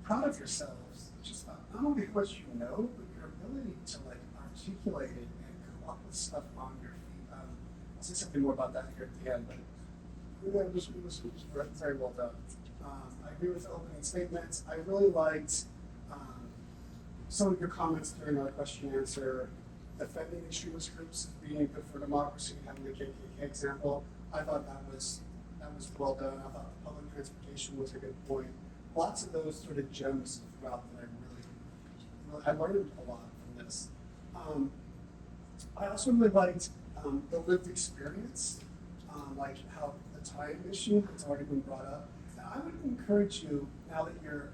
proud of yourselves, just about not only what you know, but your ability to like articulate it and come up with stuff on your feet. I'll say something more about that here at the end, but it was very well done. I agree with the opening statements. I really liked some of your comments during our question and answer, defending extremist groups as being good for democracy, having the KKK example. I thought that was well done. I thought the public transportation was a good point. Lots of those sort of gems throughout that I learned a lot from this. I also really liked the lived experience, like how the time issue that's already been brought up. And I would encourage you, now that you're,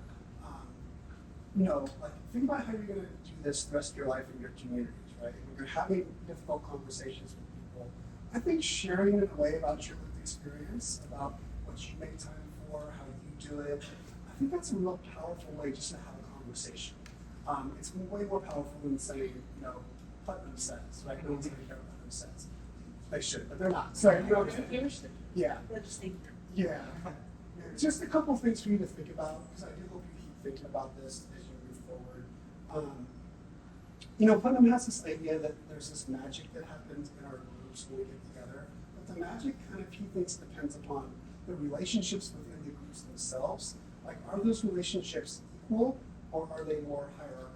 like think about how you're going to do this the rest of your life in your communities, right? When you're having difficult conversations with people, I think sharing in a way about your lived experience, about what you make time for, how you do it, I think that's a real powerful way just to have a conversation. It's way more powerful than saying, Putnam says, right? No one's going to care what Putnam says. They should, but they're not. Sorry, yeah. Yeah. Just a couple things for you to think about, because I do hope you keep thinking about this as you move forward. Putnam has this idea that there's this magic that happens in our groups when we get together, but the magic kind of, he thinks, depends upon the relationships within the groups themselves. Like, are those relationships equal, or are they more hierarchical,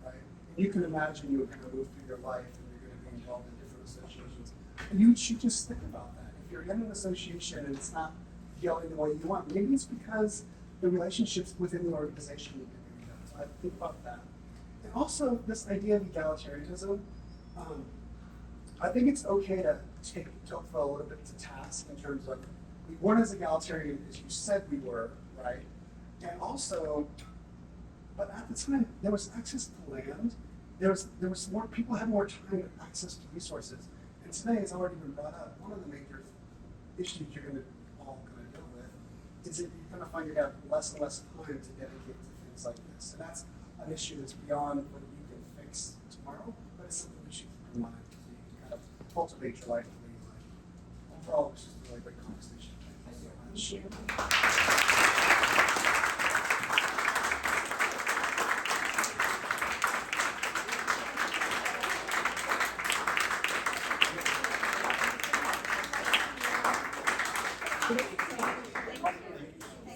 right? you can imagine you're going to move through your life and you're going to be involved in different associations. And you should just think about that. If you're in an association and it's not going the way you want, maybe it's because the relationships within the organization need to be done. So I think about that. And also this idea of egalitarianism. I think it's okay to take Tocqueville a little bit to task in terms of we weren't as egalitarian as you said we were, right? And also, but at the time there was access to land. There was more people had more time and access to resources. And today, as already been brought up, one of the major issues you're all going to deal with is that you're going to find you're going to have less and less time to dedicate to things like this. And that's an issue that's beyond what you can fix tomorrow, but it's something we should keep in mind so you can kind of cultivate your life the way you like. Overall, this is a really great conversation. Thank you so much. Thank you.